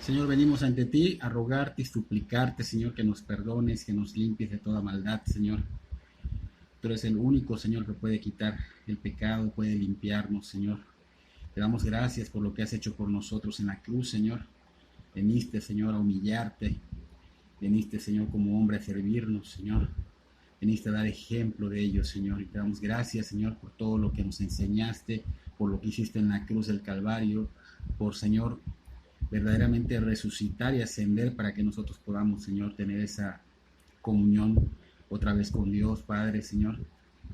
Señor, venimos ante ti a rogarte y suplicarte, Señor, que nos perdones, que nos limpies de toda maldad, Señor. Tú eres el único, Señor, que puede quitar el pecado, puede limpiarnos, Señor. Te damos gracias por lo que has hecho por nosotros en la cruz, Señor. Veniste, Señor, a humillarte. Veniste, Señor, como hombre a servirnos, Señor. Veniste a dar ejemplo de ello, Señor. Y te damos gracias, Señor, por todo lo que nos enseñaste, por lo que hiciste en la cruz del Calvario, por, Señor, verdaderamente resucitar y ascender para que nosotros podamos, Señor, tener esa comunión otra vez con Dios, Padre, Señor.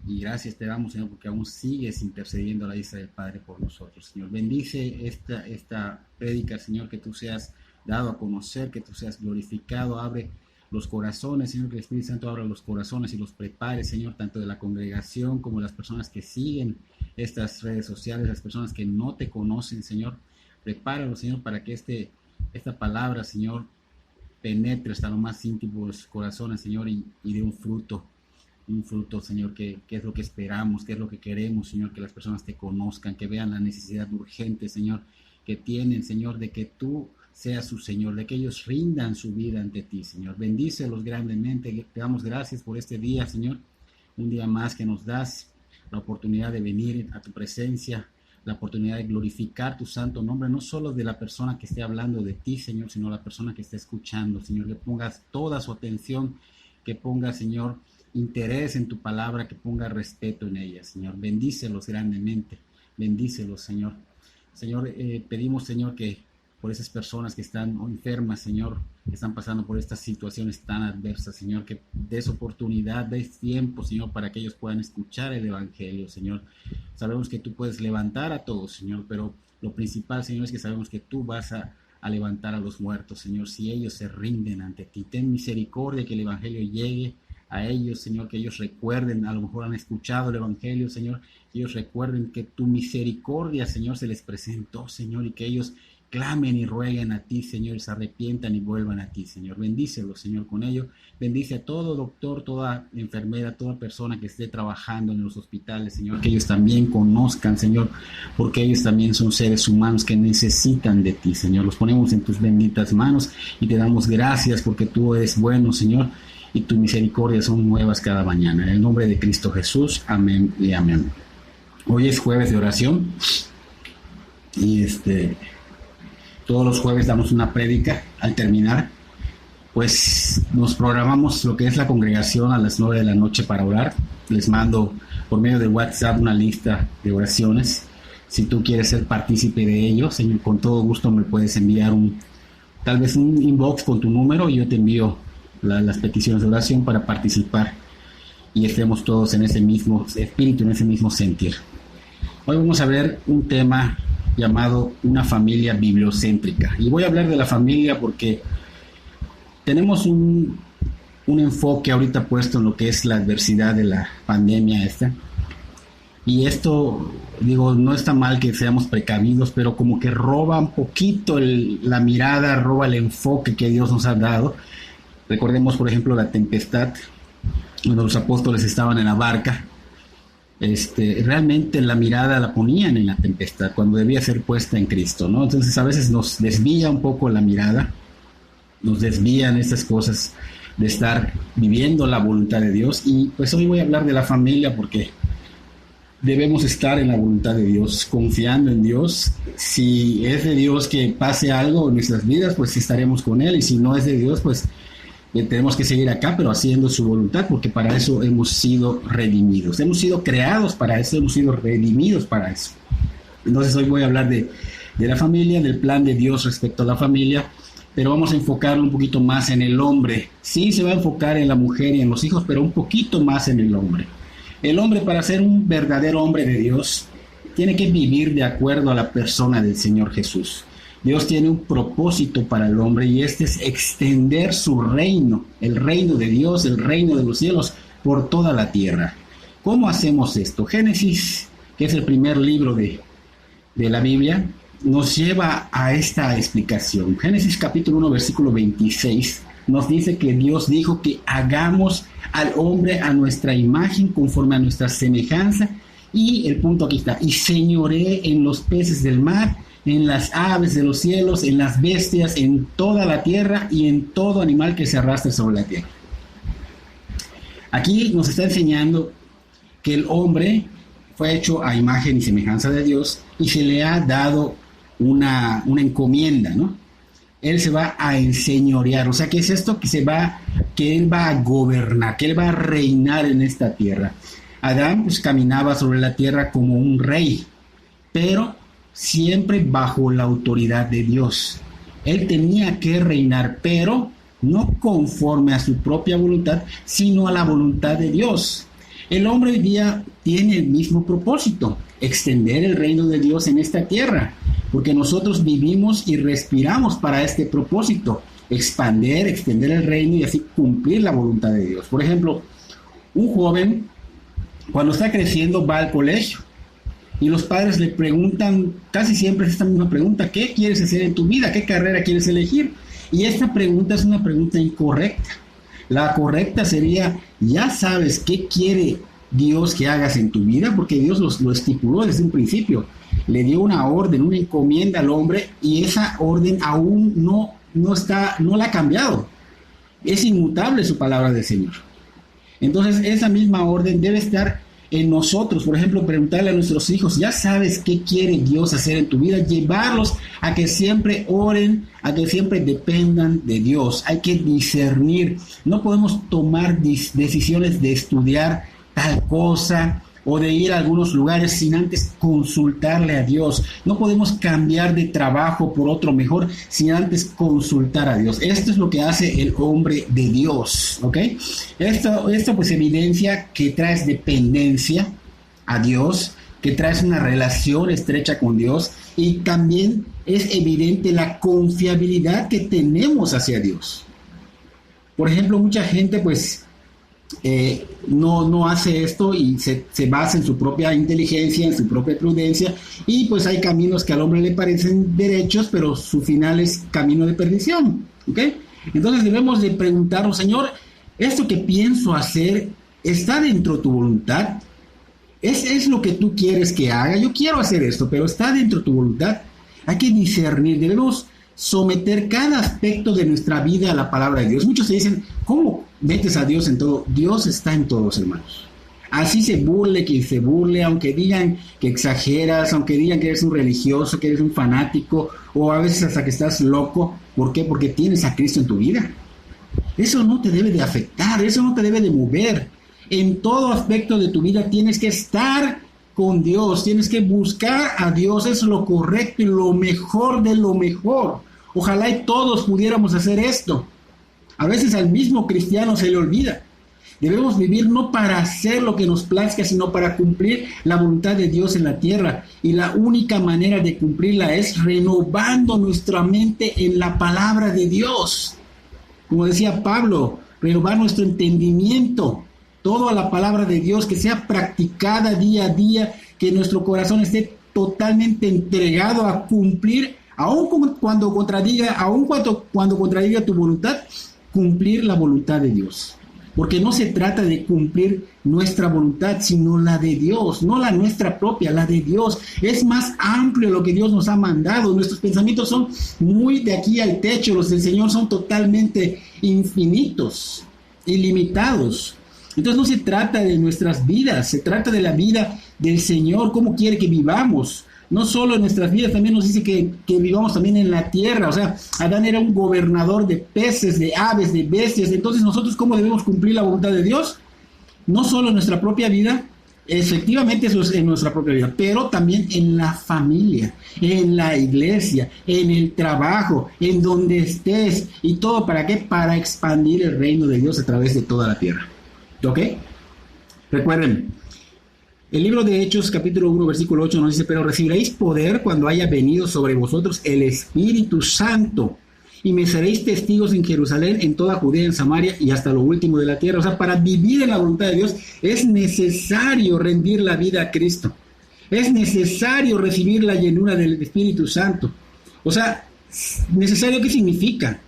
Y gracias te damos, Señor, porque aún sigues intercediendo a la diestra del Padre por nosotros, Señor. Bendice esta prédica, Señor, que tú seas dado a conocer, que tú seas glorificado. Abre los corazones, Señor, que el Espíritu Santo abra los corazones y los prepare, Señor, tanto de la congregación como de las personas que siguen estas redes sociales, las personas que no te conocen, Señor. Prepáralo, Señor, para que esta palabra, Señor, penetre hasta lo más íntimo de los corazones, Señor, y dé un fruto, Señor, que es lo que esperamos, que es lo que queremos, Señor, que las personas te conozcan, que vean la necesidad urgente, Señor, que tienen, Señor, de que tú seas su Señor, de que ellos rindan su vida ante ti, Señor. Bendícelos grandemente, te damos gracias por este día, Señor, un día más que nos das la oportunidad de venir a tu presencia, la oportunidad de glorificar tu santo nombre, no solo de la persona que esté hablando de ti, Señor, sino la persona que esté escuchando, Señor, que pongas toda su atención, que ponga, Señor, interés en tu palabra, que ponga respeto en ella, Señor. Bendícelos grandemente, bendícelos, Señor. Señor, pedimos, Señor, que por esas personas que están enfermas, Señor, que están pasando por estas situaciones tan adversas, Señor, que des oportunidad, des tiempo, Señor, para que ellos puedan escuchar el Evangelio, Señor. Sabemos que tú puedes levantar a todos, Señor, pero lo principal, Señor, es que sabemos que tú vas a levantar a los muertos, Señor, si ellos se rinden ante ti. Ten misericordia, que el Evangelio llegue a ellos, Señor, que ellos recuerden, a lo mejor han escuchado el Evangelio, Señor, que ellos recuerden que tu misericordia, Señor, se les presentó, Señor, y que ellos clamen y rueguen a ti, Señor, y se arrepientan y vuelvan a ti, Señor. Bendícelos, Señor, con ello. Bendice a todo doctor, toda enfermera, toda persona que esté trabajando en los hospitales, Señor, que ellos también conozcan, Señor, porque ellos también son seres humanos que necesitan de ti, Señor. Los ponemos en tus benditas manos y te damos gracias porque tú eres bueno, Señor, y tu misericordia son nuevas cada mañana. En el nombre de Cristo Jesús, amén y amén. Hoy es jueves de oración y todos los jueves damos una prédica. Al terminar, pues nos programamos lo que es la congregación a las 9 de la noche para orar. Les mando por medio de WhatsApp una lista de oraciones. Si tú quieres ser partícipe de ello, Señor, con todo gusto me puedes enviar tal vez un inbox con tu número y yo te envío las peticiones de oración para participar y estemos todos en ese mismo espíritu, en ese mismo sentir. Hoy vamos a ver un tema llamado una familia bibliocéntrica. Y voy a hablar de la familia porque tenemos un enfoque ahorita puesto en lo que es la adversidad de la pandemia esta. Y esto, digo, no está mal que seamos precavidos, pero como que roba un poquito la mirada, roba el enfoque que Dios nos ha dado. Recordemos, por ejemplo, la tempestad, cuando los apóstoles estaban en la barca. Realmente la mirada la ponían en la tempestad cuando debía ser puesta en Cristo, ¿no? Entonces a veces nos desvía un poco la mirada, nos desvían estas cosas de estar viviendo la voluntad de Dios. Y pues hoy voy a hablar de la familia porque debemos estar en la voluntad de Dios, confiando en Dios. Si es de Dios que pase algo en nuestras vidas, pues estaremos con Él, y si no es de Dios, pues tenemos que seguir acá, pero haciendo su voluntad, porque para eso hemos sido redimidos. Hemos sido creados para eso, hemos sido redimidos para eso. Entonces hoy voy a hablar de la familia, del plan de Dios respecto a la familia, pero vamos a enfocarlo un poquito más en el hombre. Sí, se va a enfocar en la mujer y en los hijos, pero un poquito más en el hombre. El hombre, para ser un verdadero hombre de Dios, tiene que vivir de acuerdo a la persona del Señor Jesús. Dios tiene un propósito para el hombre, y este es extender su reino, el reino de Dios, el reino de los cielos, por toda la tierra. ¿Cómo hacemos esto? Génesis, que es el primer libro de la Biblia, nos lleva a esta explicación. Génesis capítulo 1, versículo 26, nos dice que Dios dijo que hagamos al hombre a nuestra imagen, conforme a nuestra semejanza, y el punto aquí está: y señoree en los peces del mar, en las aves de los cielos, en las bestias, en toda la tierra y en todo animal que se arrastre sobre la tierra. Aquí nos está enseñando que el hombre fue hecho a imagen y semejanza de Dios y se le ha dado una encomienda, ¿no? Él se va a enseñorear. O sea, ¿qué es esto? Que él va a gobernar, que él va a reinar en esta tierra. Adán pues caminaba sobre la tierra como un rey, pero siempre bajo la autoridad de Dios. Él tenía que reinar, pero no conforme a su propia voluntad, sino a la voluntad de Dios. El hombre hoy día tiene el mismo propósito, extender el reino de Dios en esta tierra, porque nosotros vivimos y respiramos para este propósito, extender el reino y así cumplir la voluntad de Dios. Por ejemplo, un joven cuando está creciendo va al colegio y los padres le preguntan, casi siempre es esta misma pregunta: ¿qué quieres hacer en tu vida? ¿Qué carrera quieres elegir? Y esta pregunta es una pregunta incorrecta. La correcta sería: ya sabes qué quiere Dios que hagas en tu vida, porque Dios lo estipuló desde un principio. Le dio una orden, una encomienda al hombre, y esa orden aún no la ha cambiado. Es inmutable su palabra del Señor. Entonces esa misma orden debe estar en nosotros. Por ejemplo, preguntarle a nuestros hijos: ya sabes qué quiere Dios hacer en tu vida. Llevarlos a que siempre oren, a que siempre dependan de Dios. Hay que discernir. No podemos tomar decisiones de estudiar tal cosa o de ir a algunos lugares sin antes consultarle a Dios. No podemos cambiar de trabajo por otro mejor sin antes consultar a Dios. Esto es lo que hace el hombre de Dios, ¿ok? Esto pues evidencia que traes dependencia a Dios, que traes una relación estrecha con Dios, y también es evidente la confiabilidad que tenemos hacia Dios. Por ejemplo, mucha gente pues no hace esto y se basa en su propia inteligencia, en su propia prudencia, y pues hay caminos que al hombre le parecen derechos, pero su final es camino de perdición, ¿ok? Entonces debemos de preguntarnos: Señor, ¿esto que pienso hacer está dentro de tu voluntad? ¿Es lo que tú quieres que haga? Yo quiero hacer esto, pero ¿está dentro de tu voluntad? Hay que discernir, debemos someter cada aspecto de nuestra vida a la palabra de Dios. Muchos se dicen: ¿cómo metes a Dios en todo? Dios está en todos, hermanos. Así se burle quien se burle, aunque digan que exageras, aunque digan que eres un religioso, que eres un fanático, o a veces hasta que estás loco. ¿Por qué? Porque tienes a Cristo en tu vida. Eso no te debe de afectar, eso no te debe de mover. En todo aspecto de tu vida tienes que estar con Dios, tienes que buscar a Dios. Es lo correcto y lo mejor de lo mejor. Ojalá y todos pudiéramos hacer esto. A veces al mismo cristiano se le olvida. Debemos vivir no para hacer lo que nos plazca, sino para cumplir la voluntad de Dios en la tierra. Y la única manera de cumplirla es renovando nuestra mente en la palabra de Dios. Como decía Pablo, renovar nuestro entendimiento, todo a la palabra de Dios, que sea practicada día a día, que nuestro corazón esté totalmente entregado a cumplir, aun cuando contradiga tu voluntad, cumplir la voluntad de Dios. Porque no se trata de cumplir nuestra voluntad, sino la de Dios, no la nuestra propia, la de Dios. Es más amplio lo que Dios nos ha mandado. Nuestros pensamientos son muy de aquí al techo, los del Señor son totalmente infinitos, ilimitados. Entonces no se trata de nuestras vidas, se trata de la vida del Señor, cómo quiere que vivamos. No solo en nuestras vidas, también nos dice que vivamos también en la tierra. O sea, Adán era un gobernador de peces, de aves, de bestias. Entonces nosotros, ¿cómo debemos cumplir la voluntad de Dios? No solo en nuestra propia vida, efectivamente eso es en nuestra propia vida, pero también en la familia, en la iglesia, en el trabajo, en donde estés. ¿Y todo para qué? Para expandir el reino de Dios a través de toda la tierra. ¿Ok? Recuerden, el libro de Hechos, capítulo 1, versículo 8 nos dice: pero recibiréis poder cuando haya venido sobre vosotros el Espíritu Santo, y me seréis testigos en Jerusalén, en toda Judea, en Samaria y hasta lo último de la tierra. O sea, para vivir en la voluntad de Dios es necesario rendir la vida a Cristo. Es necesario recibir la llenura del Espíritu Santo. O sea, ¿necesario qué significa?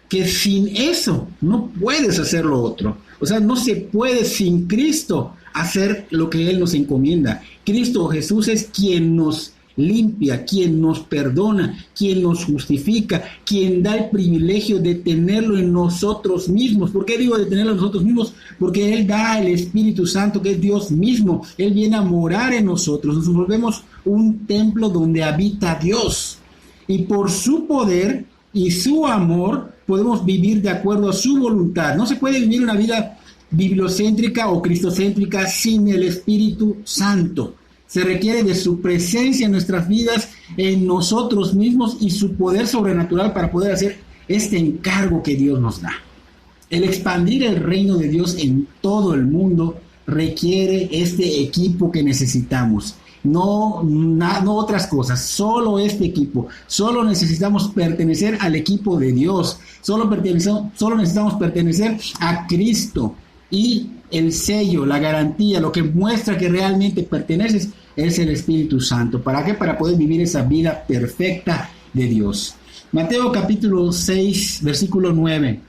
Que sin eso no puedes hacer lo otro. O sea, no se puede sin Cristo hacer lo que Él nos encomienda. Cristo Jesús es quien nos limpia, quien nos perdona, quien nos justifica, quien da el privilegio de tenerlo en nosotros mismos. ¿Por qué digo de tenerlo en nosotros mismos? Porque Él da el Espíritu Santo, que es Dios mismo. Él viene a morar en nosotros. Nos volvemos un templo donde habita Dios. Y por su poder y su amor podemos vivir de acuerdo a su voluntad. No se puede vivir una vida bibliocéntrica o cristocéntrica sin el Espíritu Santo. Se requiere de su presencia en nuestras vidas, en nosotros mismos, y su poder sobrenatural para poder hacer este encargo que Dios nos da. El expandir el reino de Dios en todo el mundo requiere este equipo que necesitamos. No otras cosas, solo este equipo. Solo necesitamos pertenecer al equipo de Dios. Solo necesitamos pertenecer a Cristo. Y el sello, la garantía, lo que muestra que realmente perteneces es el Espíritu Santo. ¿Para qué? Para poder vivir esa vida perfecta de Dios. Mateo capítulo 6, versículo 9.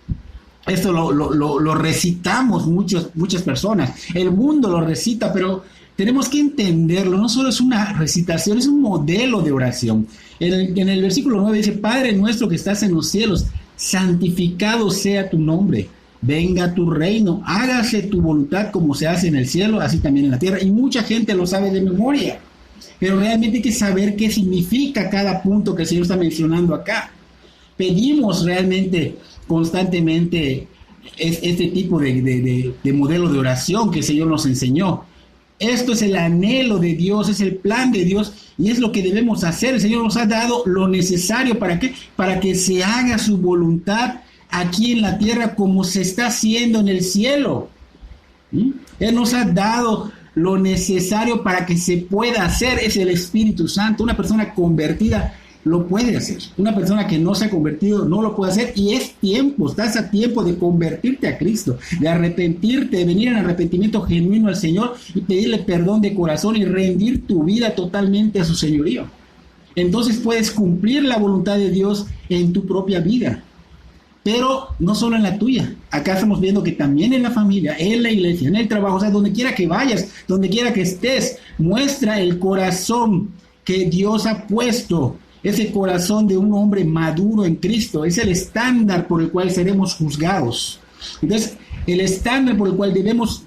Esto lo recitamos muchas personas. El mundo lo recita, pero tenemos que entenderlo. No solo es una recitación, es un modelo de oración. En el versículo 9 dice: Padre nuestro que estás en los cielos, santificado sea tu nombre. Venga tu reino, hágase tu voluntad como se hace en el cielo, así también en la tierra. Y mucha gente lo sabe de memoria, pero realmente hay que saber qué significa cada punto que el Señor está mencionando acá. Pedimos realmente constantemente este tipo de modelo de oración que el Señor nos enseñó. Esto es el anhelo de Dios, es el plan de Dios y es lo que debemos hacer. El Señor nos ha dado lo necesario. ¿Para qué? Para que se haga su voluntad aquí en la tierra como se está haciendo en el cielo. Él nos ha dado lo necesario para que se pueda hacer. Es el Espíritu Santo. Una persona convertida lo puede hacer. Una persona que no se ha convertido no lo puede hacer, y es tiempo, estás a tiempo de convertirte a Cristo, de arrepentirte, de venir en arrepentimiento genuino al Señor y pedirle perdón de corazón y rendir tu vida totalmente a su señorío. Entonces puedes cumplir la voluntad de Dios en tu propia vida. Pero no solo en la tuya. Acá estamos viendo que también en la familia, en la iglesia, en el trabajo, o sea, donde quiera que vayas, donde quiera que estés, muestra el corazón que Dios ha puesto. Ese corazón de un hombre maduro en Cristo es el estándar por el cual seremos juzgados. Entonces, el estándar por el cual debemos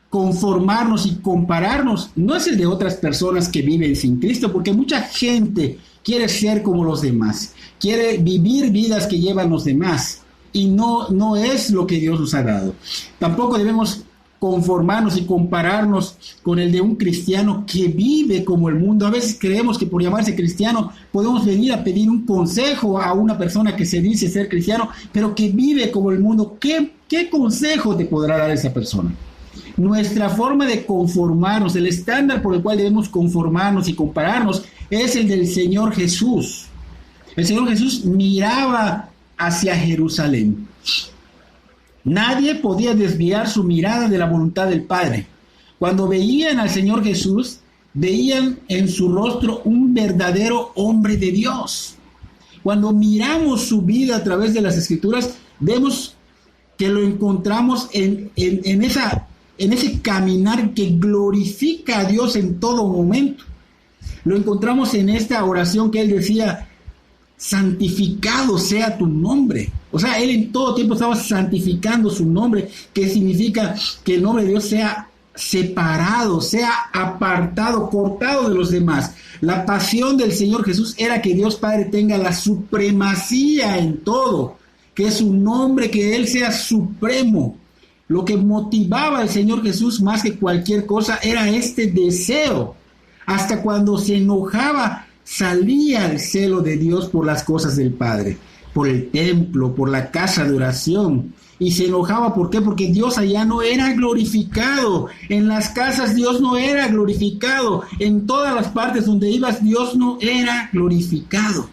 conformarnos y compararnos no es el de otras personas que viven sin Cristo, porque mucha gente quiere ser como los demás, quiere vivir vidas que llevan los demás, y no es lo que Dios nos ha dado. Tampoco debemos conformarnos y compararnos con el de un cristiano que vive como el mundo. A veces creemos que por llamarse cristiano podemos venir a pedir un consejo a una persona que se dice ser cristiano, pero que vive como el mundo. ¿Qué consejo te podrá dar esa persona? Nuestra forma de conformarnos, el estándar por el cual debemos conformarnos y compararnos, es el del Señor Jesús. El Señor Jesús miraba hacia Jerusalén. Nadie podía desviar su mirada de la voluntad del Padre. Cuando veían al Señor Jesús, veían en su rostro un verdadero hombre de Dios. Cuando miramos su vida a través de las Escrituras, vemos que lo encontramos en ese caminar que glorifica a Dios en todo momento. Lo encontramos en esta oración que él decía: santificado sea tu nombre. O sea, él en todo tiempo estaba santificando su nombre, que significa que el nombre de Dios sea separado, sea apartado, cortado de los demás. La pasión del Señor Jesús era que Dios Padre tenga la supremacía en todo, que su nombre, que Él sea supremo. Lo que motivaba al Señor Jesús más que cualquier cosa era este deseo. Hasta cuando se enojaba, salía el celo de Dios por las cosas del Padre, por el templo, por la casa de oración. Y se enojaba, ¿por qué? Porque Dios allá no era glorificado. En las casas Dios no era glorificado. En todas las partes donde ibas Dios no era glorificado.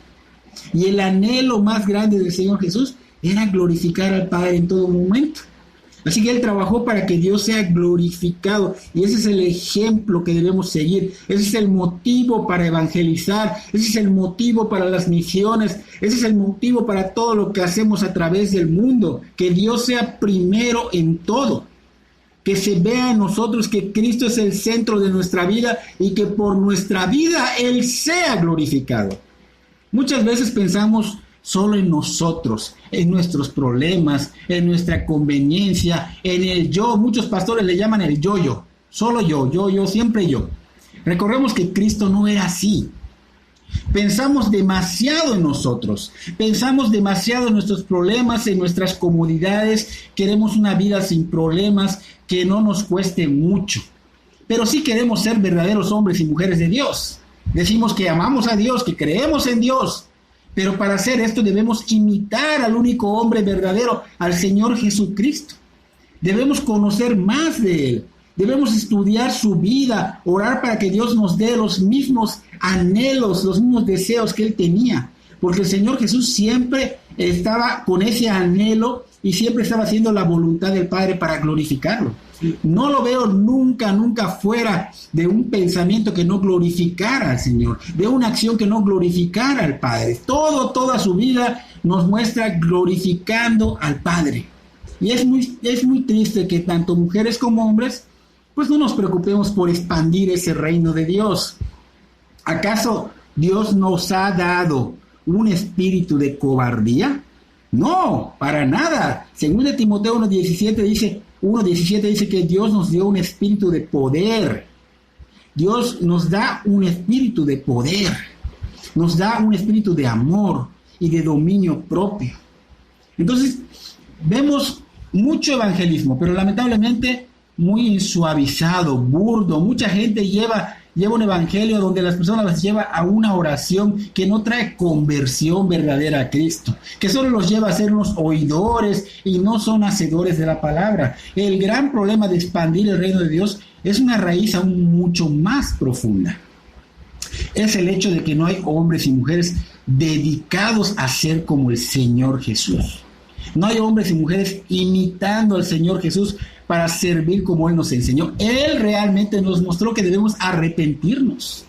Y el anhelo más grande del Señor Jesús era glorificar al Padre en todo momento. Así que Él trabajó para que Dios sea glorificado, y ese es el ejemplo que debemos seguir. Ese es el motivo para evangelizar, ese es el motivo para las misiones, ese es el motivo para todo lo que hacemos a través del mundo, que Dios sea primero en todo, que se vea en nosotros que Cristo es el centro de nuestra vida y que por nuestra vida Él sea glorificado. Muchas veces pensamos solo en nosotros, en nuestros problemas, en nuestra conveniencia, en el yo. Muchos pastores le llaman el yo-yo. Solo yo, siempre yo. Recordemos que Cristo no era así. Pensamos demasiado en nosotros, pensamos demasiado en nuestros problemas, en nuestras comodidades, queremos una vida sin problemas, que no nos cueste mucho. Pero sí queremos ser verdaderos hombres y mujeres de Dios. Decimos que amamos a Dios, que creemos en Dios, pero para hacer esto debemos imitar al único hombre verdadero, al Señor Jesucristo. Debemos conocer más de Él. Debemos estudiar su vida, orar para que Dios nos dé los mismos anhelos, los mismos deseos que Él tenía. Porque el Señor Jesús siempre estaba con ese anhelo y siempre estaba haciendo la voluntad del Padre para glorificarlo. No lo veo nunca fuera de un pensamiento que no glorificara al Señor, de una acción que no glorificara al Padre. Toda su vida nos muestra glorificando al Padre. Y es muy triste que tanto mujeres como hombres pues no nos preocupemos por expandir ese reino de Dios. ¿Acaso Dios nos ha dado un espíritu de cobardía? No, para nada. Según de Timoteo 1:17 dice que Dios nos dio un espíritu de poder. Dios nos da un espíritu de poder. Nos da un espíritu de amor y de dominio propio. Entonces, vemos mucho evangelismo, pero lamentablemente muy suavizado, burdo. Mucha gente lleva un evangelio donde las personas las lleva a una oración que no trae conversión verdadera a Cristo, que solo los lleva a ser unos oidores y no son hacedores de la palabra. El gran problema de expandir el reino de Dios es una raíz aún mucho más profunda. Es el hecho de que no hay hombres y mujeres dedicados a ser como el Señor Jesús. No hay hombres y mujeres imitando al Señor Jesús para servir como Él nos enseñó. Él realmente nos mostró que debemos arrepentirnos.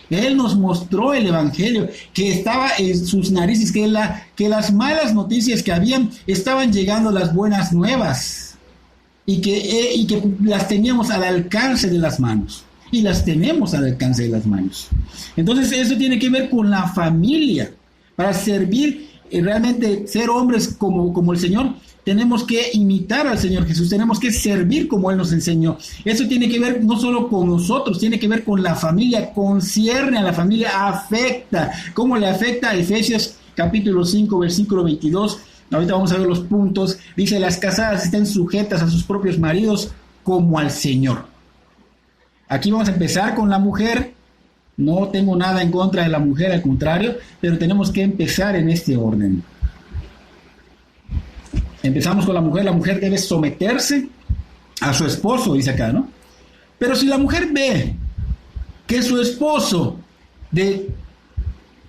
Él nos mostró el Evangelio, que estaba en sus narices, que las malas noticias que habían, estaban llegando las buenas nuevas, y que las teníamos al alcance de las manos, y las tenemos al alcance de las manos. Entonces eso tiene que ver con la familia. Para servir, realmente ser hombres como el Señor, tenemos que imitar al Señor Jesús, tenemos que servir como Él nos enseñó. Eso tiene que ver no solo con nosotros, tiene que ver con la familia, concierne a la familia, afecta. ¿Cómo le afecta? A Efesios capítulo 5, versículo 22. Ahorita vamos a ver los puntos. Dice, las casadas estén sujetas a sus propios maridos como al Señor. Aquí vamos a empezar con la mujer. No tengo nada en contra de la mujer, al contrario, pero tenemos que empezar en este orden. Empezamos con la mujer. La mujer debe someterse a su esposo, dice acá, ¿no? Pero si la mujer ve que su esposo de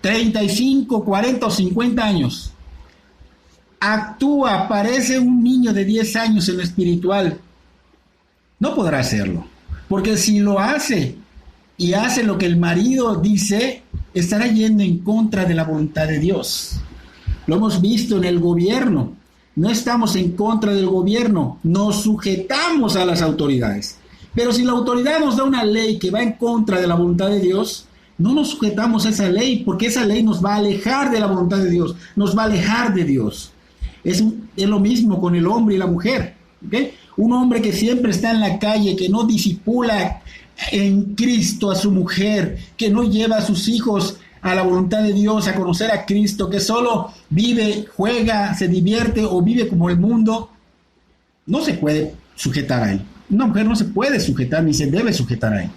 35, 40 o 50 años actúa, parece un niño de 10 años en lo espiritual, no podrá hacerlo. Porque si lo hace y hace lo que el marido dice, estará yendo en contra de la voluntad de Dios. Lo hemos visto en el gobierno. No estamos en contra del gobierno, nos sujetamos a las autoridades. Pero si la autoridad nos da una ley que va en contra de la voluntad de Dios, no nos sujetamos a esa ley, porque esa ley nos va a alejar de la voluntad de Dios, nos va a alejar de Dios. Es lo mismo con el hombre y la mujer, ¿okay? Un hombre que siempre está en la calle, que no disipula en Cristo a su mujer, que no lleva a sus hijos a la voluntad de Dios, a conocer a Cristo, que solo vive, juega, se divierte o vive como el mundo, no se puede sujetar a él. Una mujer no se puede sujetar ni se debe sujetar a él.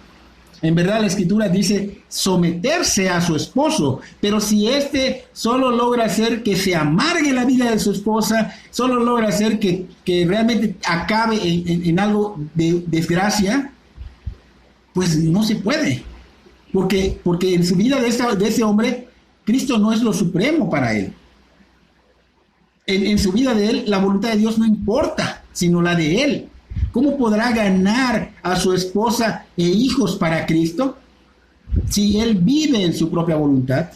En verdad la Escritura dice someterse a su esposo, pero si éste solo logra hacer que se amargue la vida de su esposa, solo logra hacer que realmente acabe en algo de desgracia, pues no se puede. Porque en su vida de ese hombre, Cristo no es lo supremo para él. En su vida de él, la voluntad de Dios no importa, sino la de él. ¿Cómo podrá ganar a su esposa e hijos para Cristo si él vive en su propia voluntad?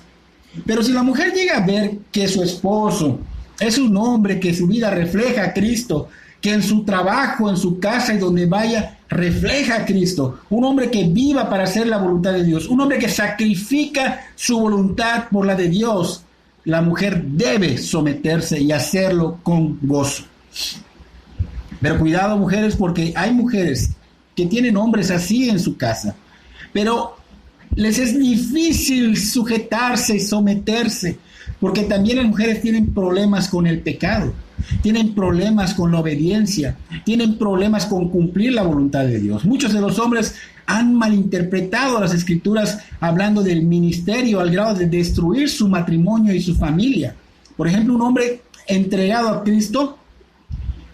Pero si la mujer llega a ver que su esposo es un hombre que su vida refleja a Cristo, que en su trabajo, en su casa y donde vaya, refleja a Cristo. Un hombre que viva para hacer la voluntad de Dios. Un hombre que sacrifica su voluntad por la de Dios. La mujer debe someterse y hacerlo con gozo. Pero cuidado, mujeres, porque hay mujeres que tienen hombres así en su casa, pero les es difícil sujetarse y someterse, porque también las mujeres tienen problemas con el pecado, tienen problemas con la obediencia, tienen problemas con cumplir la voluntad de Dios. Muchos de los hombres han malinterpretado las Escrituras hablando del ministerio al grado de destruir su matrimonio y su familia. Por ejemplo, un hombre entregado a Cristo,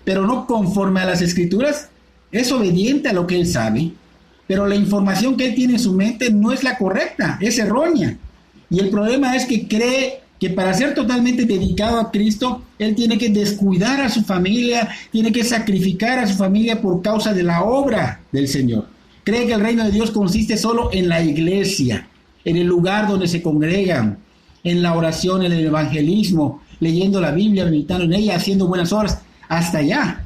pero no conforme a las Escrituras, es obediente a lo que él sabe, pero la información que él tiene en su mente no es la correcta, es errónea. Y el problema es que cree que para ser totalmente dedicado a Cristo, él tiene que descuidar a su familia, tiene que sacrificar a su familia por causa de la obra del Señor. Cree que el reino de Dios consiste solo en la iglesia, en el lugar donde se congregan, en la oración, en el evangelismo, leyendo la Biblia, meditando en ella, haciendo buenas obras, hasta allá.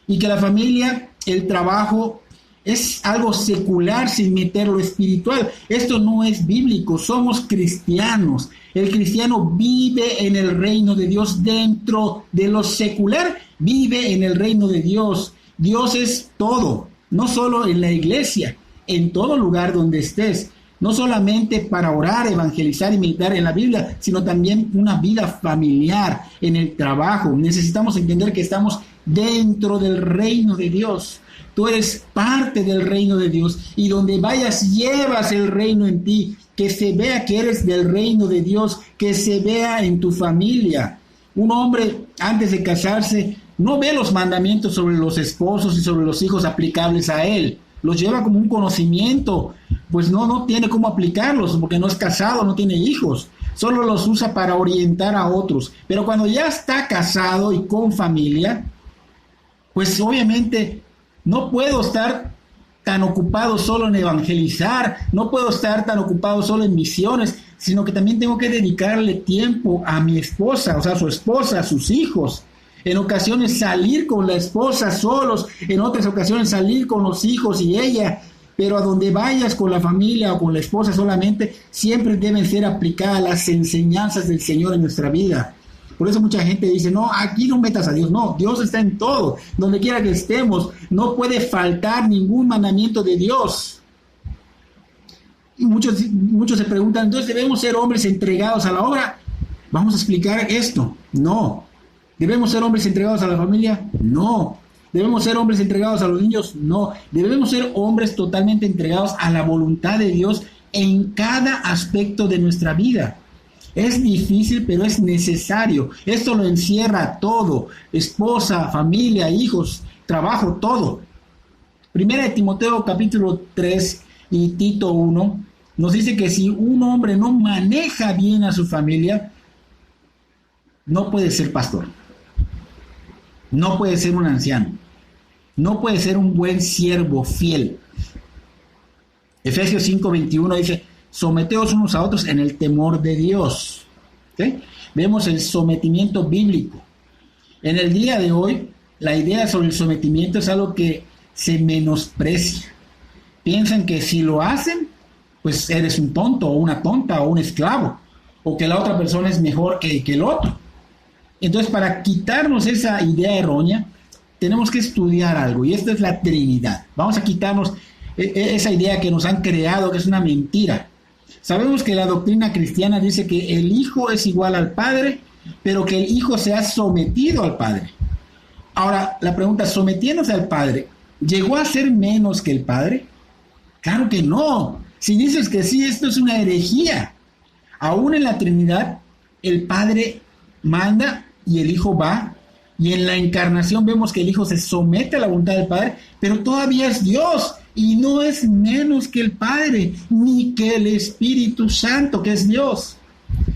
Y que la familia, el trabajo, es algo secular sin meter lo espiritual. Esto no es bíblico, somos cristianos. El cristiano vive en el reino de Dios dentro de lo secular, vive en el reino de Dios. Dios es todo, no solo en la iglesia, en todo lugar donde estés. No solamente para orar, evangelizar y meditar en la Biblia, sino también una vida familiar, en el trabajo. Necesitamos entender que estamos dentro del reino de Dios. Tú eres parte del reino de Dios y donde vayas llevas el reino en ti. Que se vea que eres del reino de Dios, que se vea en tu familia. Un hombre antes de casarse no ve los mandamientos sobre los esposos y sobre los hijos aplicables a él. Los lleva como un conocimiento, pues no tiene cómo aplicarlos porque no es casado, no tiene hijos. Solo los usa para orientar a otros. Pero cuando ya está casado y con familia, pues obviamente no puedo estar tan ocupado solo en evangelizar, no puedo estar tan ocupado solo en misiones, sino que también tengo que dedicarle tiempo a mi esposa, o sea, a su esposa, a sus hijos. En ocasiones salir con la esposa solos, en otras ocasiones salir con los hijos y ella, pero a donde vayas con la familia o con la esposa solamente, siempre deben ser aplicadas las enseñanzas del Señor en nuestra vida. Por eso mucha gente dice, no, aquí no metas a Dios. No, Dios está en todo, donde quiera que estemos. No puede faltar ningún mandamiento de Dios. Y muchos se preguntan, entonces, ¿debemos ser hombres entregados a la obra? Vamos a explicar esto. No. ¿Debemos ser hombres entregados a la familia? No. ¿Debemos ser hombres entregados a los niños? No. Debemos ser hombres totalmente entregados a la voluntad de Dios en cada aspecto de nuestra vida. Es difícil, pero es necesario. Esto lo encierra todo. Esposa, familia, hijos, trabajo, todo. Primera de Timoteo capítulo 3 y Tito 1 nos dice que si un hombre no maneja bien a su familia, no puede ser pastor. No puede ser un anciano. No puede ser un buen siervo fiel. Efesios 5:21 dice, someteos unos a otros en el temor de Dios. ¿Sí? Vemos el sometimiento bíblico. En el día de hoy, la idea sobre el sometimiento es algo que se menosprecia. Piensan que si lo hacen, pues eres un tonto o una tonta o un esclavo, o que la otra persona es mejor que el otro. Entonces, para quitarnos esa idea errónea, tenemos que estudiar algo, y esta es la Trinidad. Vamos a quitarnos esa idea que nos han creado, que es una mentira. Sabemos que la doctrina cristiana dice que el Hijo es igual al Padre, pero que el Hijo se ha sometido al Padre. Ahora, la pregunta, sometiéndose al Padre, ¿llegó a ser menos que el Padre? Claro que no. Si dices que sí, esto es una herejía. Aún en la Trinidad, el Padre manda y el Hijo va. Y en la encarnación vemos que el Hijo se somete a la voluntad del Padre, pero todavía es Dios y no es menos que el Padre, ni que el Espíritu Santo, que es Dios.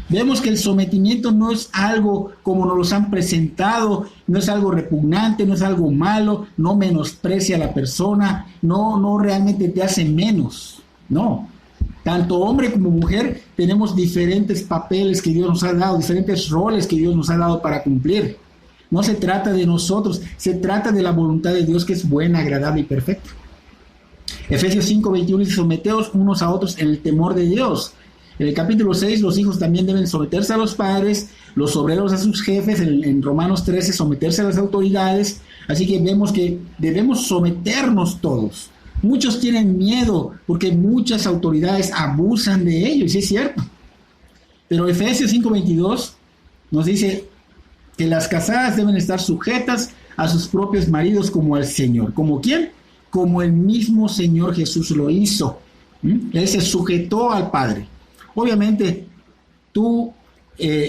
Vemos que el sometimiento no es algo como nos los han presentado, no es algo repugnante, no es algo malo, no menosprecia a la persona, no realmente te hace menos, no. Tanto hombre como mujer tenemos diferentes papeles que Dios nos ha dado, diferentes roles que Dios nos ha dado para cumplir. No se trata de nosotros, se trata de la voluntad de Dios, que es buena, agradable y perfecta. Efesios 5:21 dice: someteos unos a otros en el temor de Dios. En el capítulo 6, los hijos también deben someterse a los padres, los obreros a sus jefes. En Romanos 13, someterse a las autoridades. Así que vemos que debemos someternos todos. Muchos tienen miedo porque muchas autoridades abusan de ello, y sí es cierto. Pero Efesios 5:22 nos dice que las casadas deben estar sujetas a sus propios maridos como al Señor. ¿Como quién? Como el mismo Señor Jesús lo hizo. Él se sujetó al Padre. Obviamente, tú,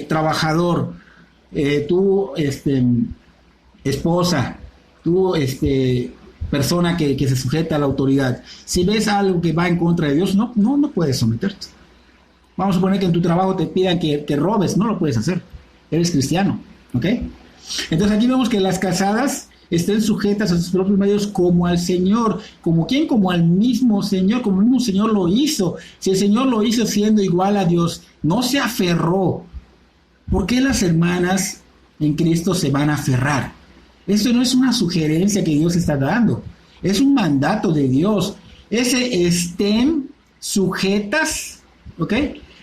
trabajador, tú, esposa, tú, persona que se sujeta a la autoridad, si ves algo que va en contra de Dios, no puedes someterte. Vamos a suponer que en tu trabajo te pidan que robes, no lo puedes hacer. Eres cristiano, ¿ok? Entonces aquí vemos que las casadas estén sujetas a sus propios maridos como al Señor. ¿Como quién? Como al mismo Señor, como el mismo Señor lo hizo. Si el Señor lo hizo siendo igual a Dios, no se aferró. ¿Por qué las hermanas en Cristo se van a aferrar? Esto no es una sugerencia que Dios está dando, es un mandato de Dios. Ese estén sujetas, ¿ok?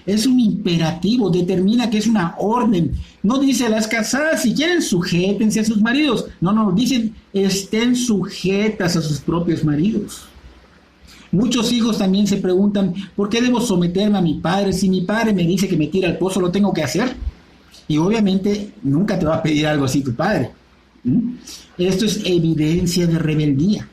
Es un imperativo, determina que es una orden. No dice las casadas, si quieren, sujétense a sus maridos. No, dicen estén sujetas a sus propios maridos. Muchos hijos también se preguntan, ¿por qué debo someterme a mi padre? Si mi padre me dice que me tire al pozo, ¿lo tengo que hacer? Y obviamente nunca te va a pedir algo así tu padre. Esto es evidencia de rebeldía.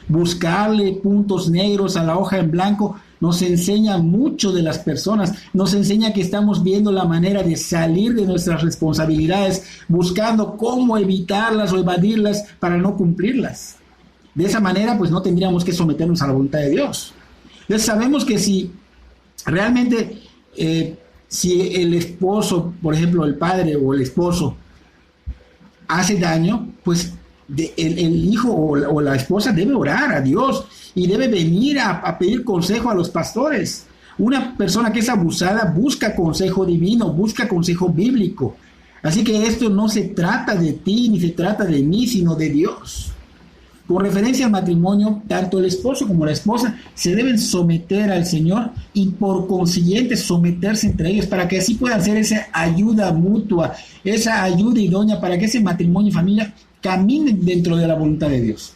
Buscarle puntos negros a la hoja en blanco nos enseña mucho de las personas, nos enseña que estamos viendo la manera de salir de nuestras responsabilidades, buscando cómo evitarlas o evadirlas para no cumplirlas. De esa manera, pues no tendríamos que someternos a la voluntad de Dios. Entonces sabemos que si realmente, si el esposo, por ejemplo, el padre o el esposo, hace daño, pues el hijo o la esposa debe orar a Dios y debe venir a pedir consejo a los pastores. Una persona que es abusada busca consejo divino, busca consejo bíblico. Así que esto no se trata de ti ni se trata de mí, sino de Dios. Con referencia al matrimonio, tanto el esposo como la esposa se deben someter al Señor y por consiguiente someterse entre ellos para que así puedan hacer esa ayuda mutua, esa ayuda idónea para que ese matrimonio y familia caminen dentro de la voluntad de Dios.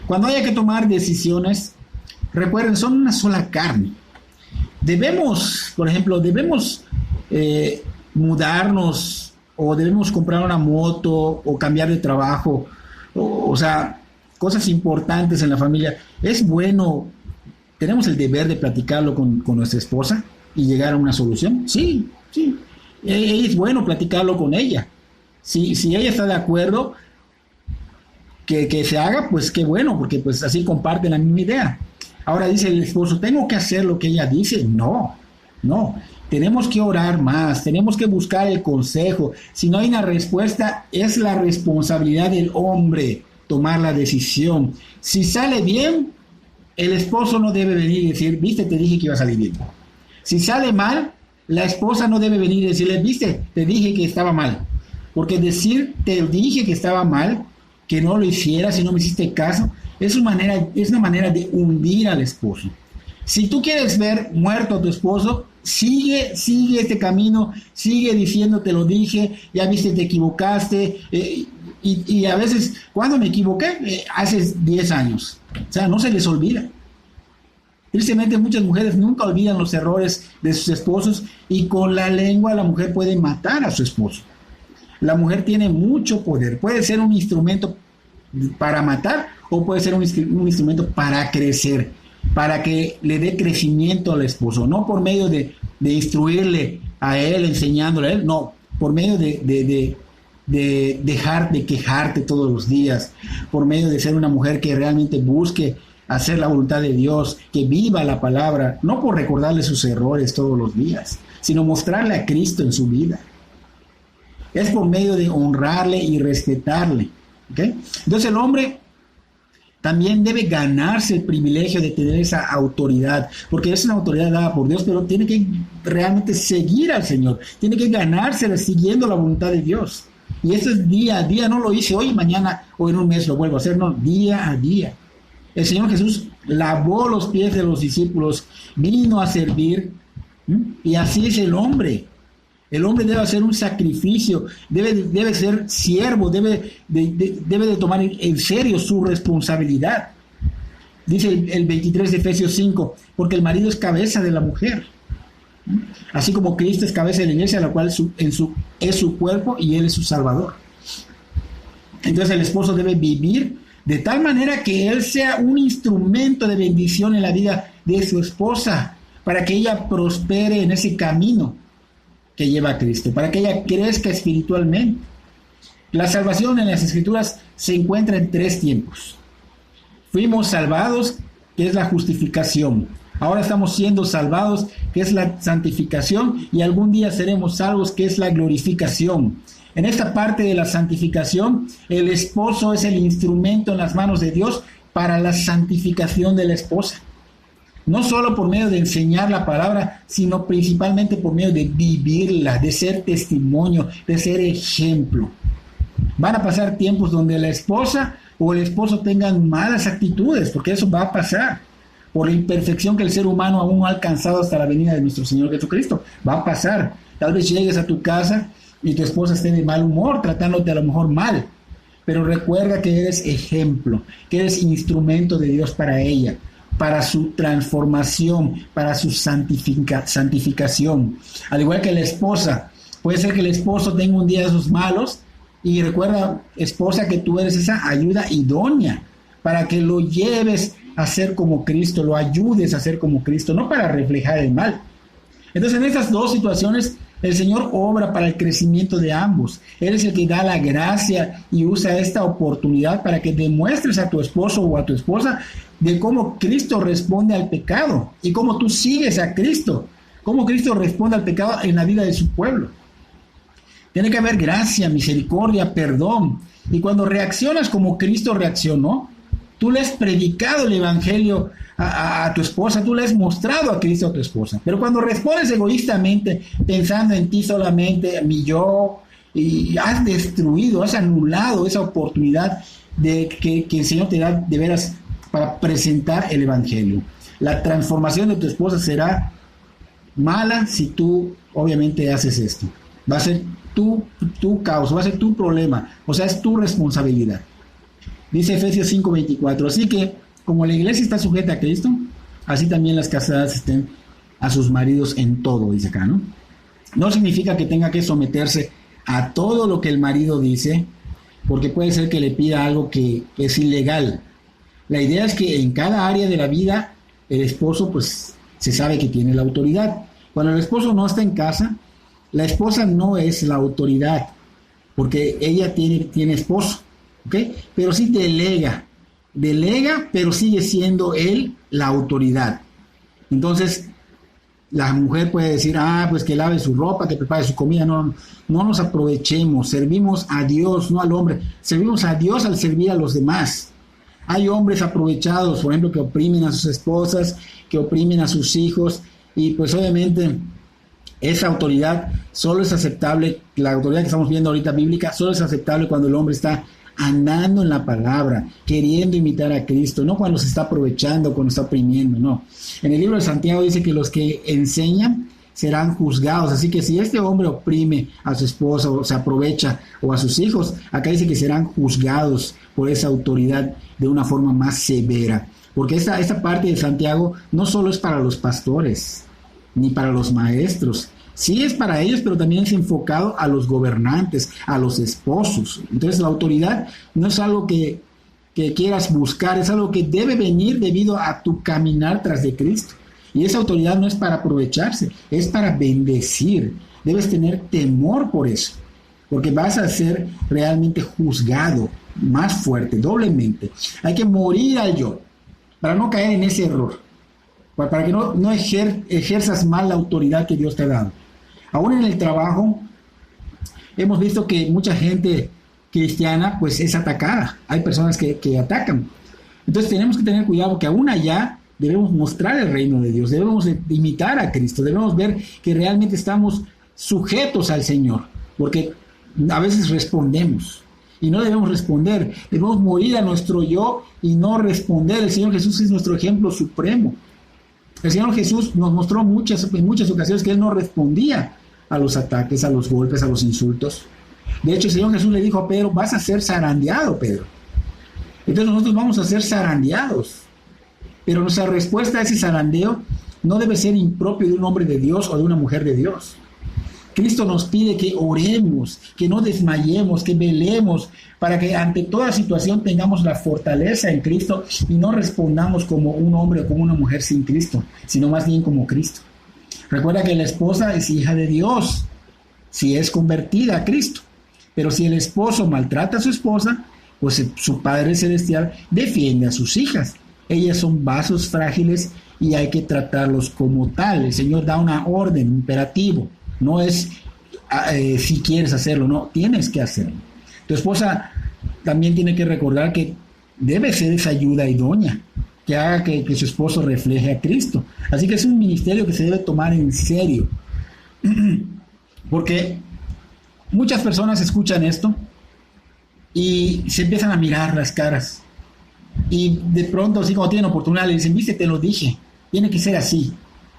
Cuando haya que tomar decisiones, recuerden, son una sola carne. Debemos, por ejemplo, mudarnos o debemos comprar una moto o cambiar de trabajo. O sea, cosas importantes en la familia. Es bueno, tenemos el deber de platicarlo con nuestra esposa y llegar a una solución. Sí. Es bueno platicarlo con ella. Si ella está de acuerdo que se haga, pues qué bueno, porque pues así comparten la misma idea. Ahora dice el esposo, ¿tengo que hacer lo que ella dice? No. Tenemos que orar más, tenemos que buscar el consejo. Si no hay una respuesta, es la responsabilidad del hombre tomar la decisión. Si sale bien, el esposo no debe venir y decir, viste, te dije que iba a salir bien. Si sale mal, la esposa no debe venir y decirle, viste, te dije que estaba mal. Porque decir, te dije que estaba mal, que no lo hicieras si no me hiciste caso, es una manera de hundir al esposo. Si tú quieres ver muerto a tu esposo, sigue este camino, sigue diciendo, te lo dije, ya viste, te equivocaste, y a veces, ¿cuándo me equivoqué? Hace 10 años. O sea, no se les olvida. Tristemente, muchas mujeres nunca olvidan los errores de sus esposos y con la lengua la mujer puede matar a su esposo. La mujer tiene mucho poder, puede ser un instrumento para matar o puede ser un instrumento para crecer, para que le dé crecimiento al esposo, no por medio de instruirle a él, enseñándole a él, no, por medio de dejar de quejarte todos los días, por medio de ser una mujer que realmente busque hacer la voluntad de Dios, que viva la palabra, no por recordarle sus errores todos los días, sino mostrarle a Cristo en su vida. Es por medio de honrarle y respetarle, ¿okay? Entonces el hombre también debe ganarse el privilegio de tener esa autoridad, porque es una autoridad dada por Dios, pero tiene que realmente seguir al Señor, tiene que ganársela siguiendo la voluntad de Dios. Y esto es día a día, no lo hice hoy, mañana o en un mes lo vuelvo a hacer, no, día a día. El Señor Jesús lavó los pies de los discípulos, vino a servir, y así es el hombre. El hombre debe hacer un sacrificio, debe ser siervo, debe de tomar en serio su responsabilidad. Dice el 23 de Efesios 5, porque el marido es cabeza de la mujer, así como Cristo es cabeza de la iglesia, la cual es su cuerpo y Él es su Salvador. Entonces el esposo debe vivir de tal manera que él sea un instrumento de bendición en la vida de su esposa, para que ella prospere en ese camino que lleva a Cristo, para que ella crezca espiritualmente. La salvación en las Escrituras se encuentra en 3 tiempos. Fuimos salvados, que es la justificación. Ahora estamos siendo salvados, que es la santificación, y algún día seremos salvos, que es la glorificación. En esta parte de la santificación, el esposo es el instrumento en las manos de Dios para la santificación de la esposa. No solo por medio de enseñar la palabra, sino principalmente por medio de vivirla, de ser testimonio, de ser ejemplo. Van a pasar tiempos donde la esposa o el esposo tengan malas actitudes, porque eso va a pasar por la imperfección que el ser humano aún no ha alcanzado hasta la venida de nuestro Señor Jesucristo. Va a pasar. Tal vez llegues a tu casa y tu esposa esté de mal humor, tratándote a lo mejor mal. Pero recuerda que eres ejemplo, que eres instrumento de Dios para ella, para su transformación, para su santificación. Al igual que la esposa, puede ser que el esposo tenga un día de esos malos, y recuerda, esposa, que tú eres esa ayuda idónea para que lo lleves a ser como Cristo, lo ayudes a ser como Cristo, no para reflejar el mal. Entonces, en estas 2 situaciones, el Señor obra para el crecimiento de ambos. Él es el que da la gracia y usa esta oportunidad para que demuestres a tu esposo o a tu esposa de cómo Cristo responde al pecado y cómo tú sigues a Cristo, cómo Cristo responde al pecado en la vida de su pueblo. Tiene que haber gracia, misericordia, perdón. Y cuando reaccionas como Cristo reaccionó, tú le has predicado el evangelio a tu esposa, tú le has mostrado a Cristo a tu esposa. Pero cuando respondes egoístamente, pensando en ti solamente, mi yo, y has destruido, has anulado esa oportunidad de que el Señor te da de veras para presentar el evangelio. La transformación de tu esposa será mala si tú obviamente haces esto. Va a ser tu causa, va a ser tu problema, o sea, es tu responsabilidad. Dice Efesios 5:24, así que como la iglesia está sujeta a Cristo, así también las casadas estén a sus maridos en todo, dice acá, ¿no? No significa que tenga que someterse a todo lo que el marido dice, porque puede ser que le pida algo que es ilegal. La idea es que en cada área de la vida, el esposo pues se sabe que tiene la autoridad. Cuando el esposo no está en casa, la esposa no es la autoridad, porque ella tiene esposo, ¿ok? Pero sí delega, pero sigue siendo él la autoridad. Entonces, la mujer puede decir, pues que lave su ropa, que prepare su comida. No nos aprovechemos, servimos a Dios, no al hombre. Servimos a Dios al servir a los demás. Hay hombres aprovechados, por ejemplo, que oprimen a sus esposas, que oprimen a sus hijos, y pues obviamente esa autoridad solo es aceptable, la autoridad que estamos viendo ahorita bíblica, solo es aceptable cuando el hombre está andando en la palabra, queriendo imitar a Cristo, no cuando se está aprovechando, cuando está oprimiendo, no. En el libro de Santiago dice que los que enseñan serán juzgados, así que si este hombre oprime a su esposa o se aprovecha, o a sus hijos, acá dice que serán juzgados por esa autoridad de una forma más severa, porque esta parte de Santiago no solo es para los pastores, ni para los maestros. Sí es para ellos, pero también es enfocado a los gobernantes, a los esposos. Entonces la autoridad no es algo que quieras buscar, es algo que debe venir debido a tu caminar tras de Cristo. Y esa autoridad no es para aprovecharse, es para bendecir. Debes tener temor por eso, porque vas a ser realmente juzgado más fuerte, doblemente. Hay que morir al yo, para no caer en ese error, para que no ejerzas mal la autoridad que Dios te ha dado. Aún en el trabajo, hemos visto que mucha gente cristiana pues es atacada. Hay personas que atacan. Entonces tenemos que tener cuidado, porque aún allá debemos mostrar el reino de Dios, debemos imitar a Cristo, debemos ver que realmente estamos sujetos al Señor, porque a veces respondemos y no debemos responder, debemos morir a nuestro yo y no responder. El Señor Jesús es nuestro ejemplo supremo. El Señor Jesús nos mostró en muchas ocasiones que Él no respondía a los ataques, a los golpes, a los insultos. De hecho, el Señor Jesús le dijo a Pedro: vas a ser zarandeado, Pedro. Entonces nosotros vamos a ser zarandeados. Pero nuestra respuesta a ese zarandeo no debe ser impropio de un hombre de Dios o de una mujer de Dios. Cristo nos pide que oremos, que no desmayemos, que velemos, para que ante toda situación tengamos la fortaleza en Cristo y no respondamos como un hombre o como una mujer sin Cristo, sino más bien como Cristo. Recuerda que la esposa es hija de Dios, si es convertida a Cristo. Pero si el esposo maltrata a su esposa, pues su Padre Celestial defiende a sus hijas. Ellas son vasos frágiles y hay que tratarlos como tal. El Señor da una orden, un imperativo. No es si quieres hacerlo, no, tienes que hacerlo. Tu esposa también tiene que recordar que debe ser esa ayuda idónea, que haga que su esposo refleje a Cristo. Así que es un ministerio que se debe tomar en serio. Porque muchas personas escuchan esto y se empiezan a mirar las caras. Y de pronto, así como tienen oportunidad, le dicen: viste, te lo dije, tiene que ser así.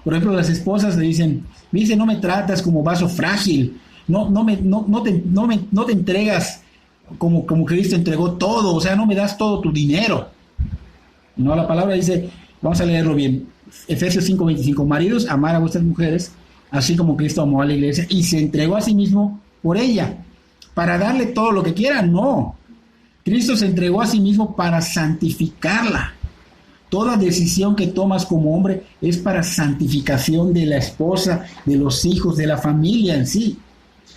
Por ejemplo, las esposas le dicen: viste, no me tratas como vaso frágil, no te entregas como Cristo entregó todo, o sea, no me das todo tu dinero. No, la palabra dice, vamos a leerlo bien, Efesios 5:25: maridos, amar a vuestras mujeres, así como Cristo amó a la iglesia y se entregó a sí mismo por ella, para darle todo lo que quiera. No, Cristo se entregó a sí mismo para santificarla. Toda decisión que tomas como hombre es para santificación de la esposa, de los hijos, de la familia en sí.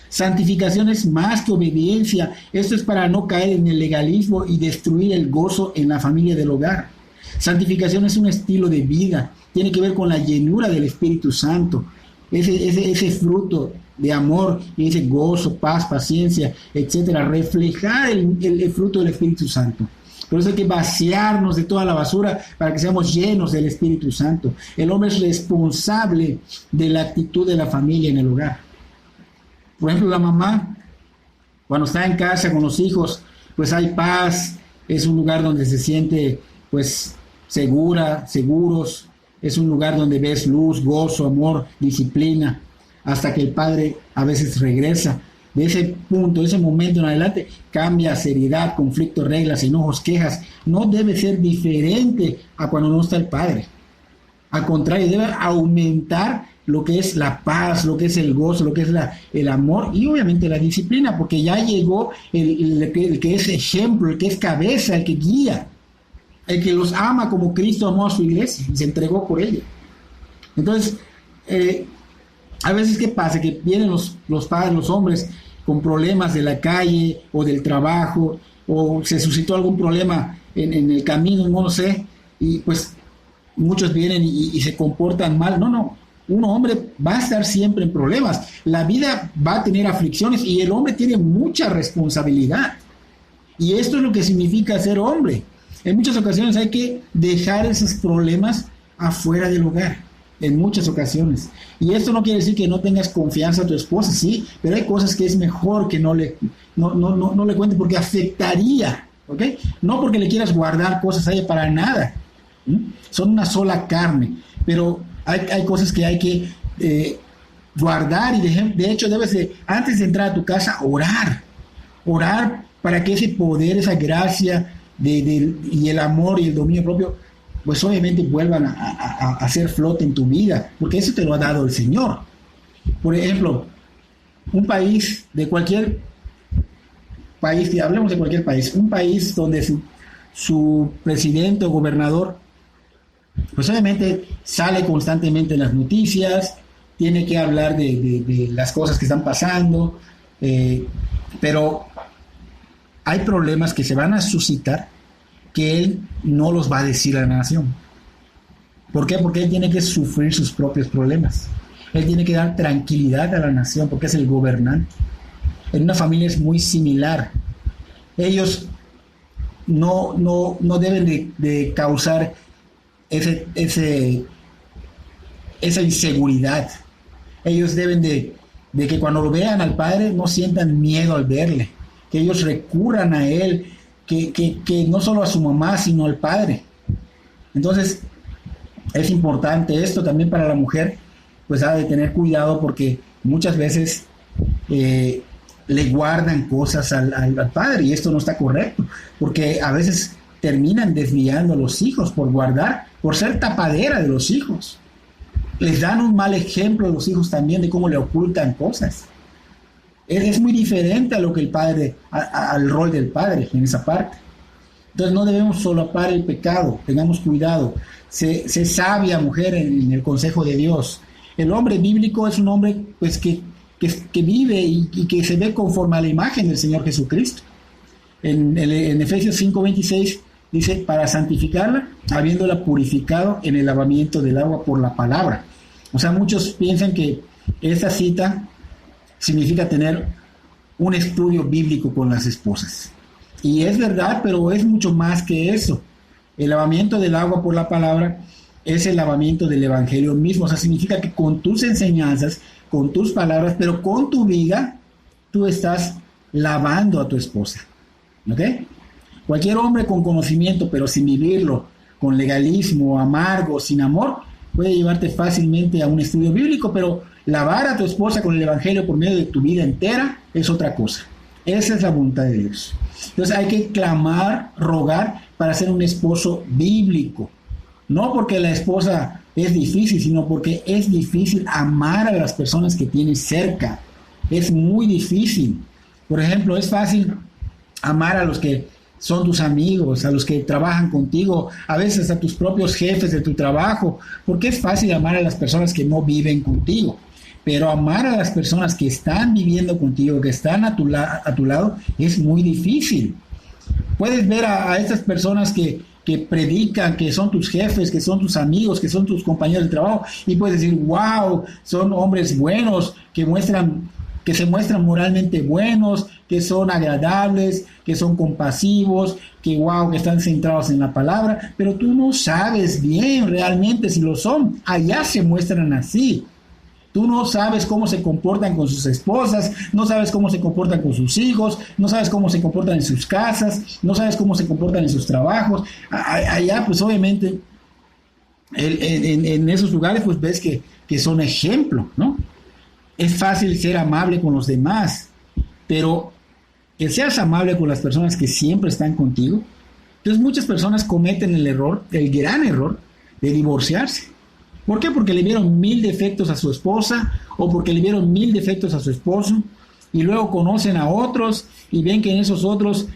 Santificación es más que obediencia. Esto es para no caer en el legalismo y destruir el gozo en la familia del hogar. Santificación es un estilo de vida. Tiene que ver con la llenura del Espíritu Santo. Ese fruto de amor, y ese gozo, paz, paciencia, etcétera. Reflejar el fruto del Espíritu Santo. Por eso hay que vaciarnos de toda la basura para que seamos llenos del Espíritu Santo. El hombre es responsable de la actitud de la familia en el hogar. Por ejemplo, la mamá, cuando está en casa con los hijos, pues hay paz, es un lugar donde se siente pues seguros, es un lugar donde ves luz, gozo, amor, disciplina, hasta que el padre a veces regresa. De ese punto, de ese momento en adelante, cambia seriedad, conflictos, reglas, enojos, quejas. No debe ser diferente a cuando no está el padre. Al contrario, debe aumentar lo que es la paz, lo que es el gozo, lo que es el amor y obviamente la disciplina, porque ya llegó el que es ejemplo, el que es cabeza, el que guía, el que los ama como Cristo amó a su iglesia y se entregó por ella. Entonces, a veces, ¿qué pasa? Que vienen los padres, los hombres, con problemas de la calle o del trabajo, o se suscitó algún problema en el camino, no lo sé, y pues muchos vienen y se comportan mal. No, un hombre va a estar siempre en problemas. La vida va a tener aflicciones y el hombre tiene mucha responsabilidad. Y esto es lo que significa ser hombre. En muchas ocasiones hay que dejar esos problemas afuera del hogar. En muchas ocasiones. Y esto no quiere decir que no tengas confianza a tu esposa, sí, pero hay cosas que es mejor que no le cuentes porque afectaría, ¿ok? No porque le quieras guardar cosas a ella para nada. Son una sola carne, pero hay cosas que hay que guardar y de hecho debes antes de entrar a tu casa, orar para que ese poder, esa gracia y el amor y el dominio propio pues obviamente vuelvan a hacer flote en tu vida, porque eso te lo ha dado el Señor. Por ejemplo, un país de cualquier país, hablemos de cualquier país, un país donde su presidente o gobernador, pues obviamente sale constantemente en las noticias, tiene que hablar de las cosas que están pasando, pero hay problemas que se van a suscitar que él no los va a decir a la nación. ¿Por qué? Porque él tiene que sufrir sus propios problemas. Él tiene que dar tranquilidad a la nación porque es el gobernante. En una familia es muy similar. Ellos no deben de causar esa inseguridad. Ellos deben de de que cuando lo vean al Padre no sientan miedo al verle, que ellos recurran a Él, que no solo a su mamá, sino al Padre. Entonces, es importante esto también para la mujer, pues ha de tener cuidado porque muchas veces le guardan cosas al Padre, y esto no está correcto, porque a veces terminan desviando a los hijos por guardar, por ser tapadera de los hijos. Les dan un mal ejemplo a los hijos también de cómo le ocultan cosas. Es muy diferente a lo que el padre, al rol del padre en esa parte. Entonces no debemos solapar el pecado, tengamos cuidado. Sé sabia, mujer, en el consejo de Dios. El hombre bíblico es un hombre pues que vive y que se ve conforme a la imagen del Señor Jesucristo. En Efesios 5:26 dice, para santificarla, habiéndola purificado en el lavamiento del agua por la palabra. O sea, muchos piensan que esta cita significa tener un estudio bíblico con las esposas. Y es verdad, pero es mucho más que eso. El lavamiento del agua por la palabra es el lavamiento del evangelio mismo. O sea, significa que con tus enseñanzas, con tus palabras, pero con tu vida, tú estás lavando a tu esposa. ¿Ok? Cualquier hombre con conocimiento, pero sin vivirlo, con legalismo, amargo, sin amor, puede llevarte fácilmente a un estudio bíblico, pero lavar a tu esposa con el evangelio por medio de tu vida entera es otra cosa. Esa es la voluntad de Dios. Entonces hay que clamar, rogar para ser un esposo bíblico. No porque la esposa es difícil, sino porque es difícil amar a las personas que tienes cerca. Es muy difícil. Por ejemplo, es fácil amar a los que son tus amigos, a los que trabajan contigo, a veces a tus propios jefes de tu trabajo, porque es fácil amar a las personas que no viven contigo. Pero amar a las personas que están viviendo contigo, que están a tu lado, es muy difícil. Puedes ver a estas personas que predican, que son tus jefes, que son tus amigos, que son tus compañeros de trabajo, y puedes decir, wow, son hombres buenos, que se muestran moralmente buenos, que son agradables, que son compasivos, que están centrados en la palabra, pero tú no sabes bien realmente si lo son. Allá se muestran así. Tú no sabes cómo se comportan con sus esposas, no sabes cómo se comportan con sus hijos, no sabes cómo se comportan en sus casas, no sabes cómo se comportan en sus trabajos. Allá, pues obviamente, en esos lugares, pues ves que son ejemplo, ¿no? Es fácil ser amable con los demás, pero que seas amable con las personas que siempre están contigo. Entonces muchas personas cometen el gran error de divorciarse. ¿Por qué? Porque le vieron 1000 defectos a su esposa o porque le vieron 1000 defectos a su esposo, y luego conocen a otros y ven que en esos otros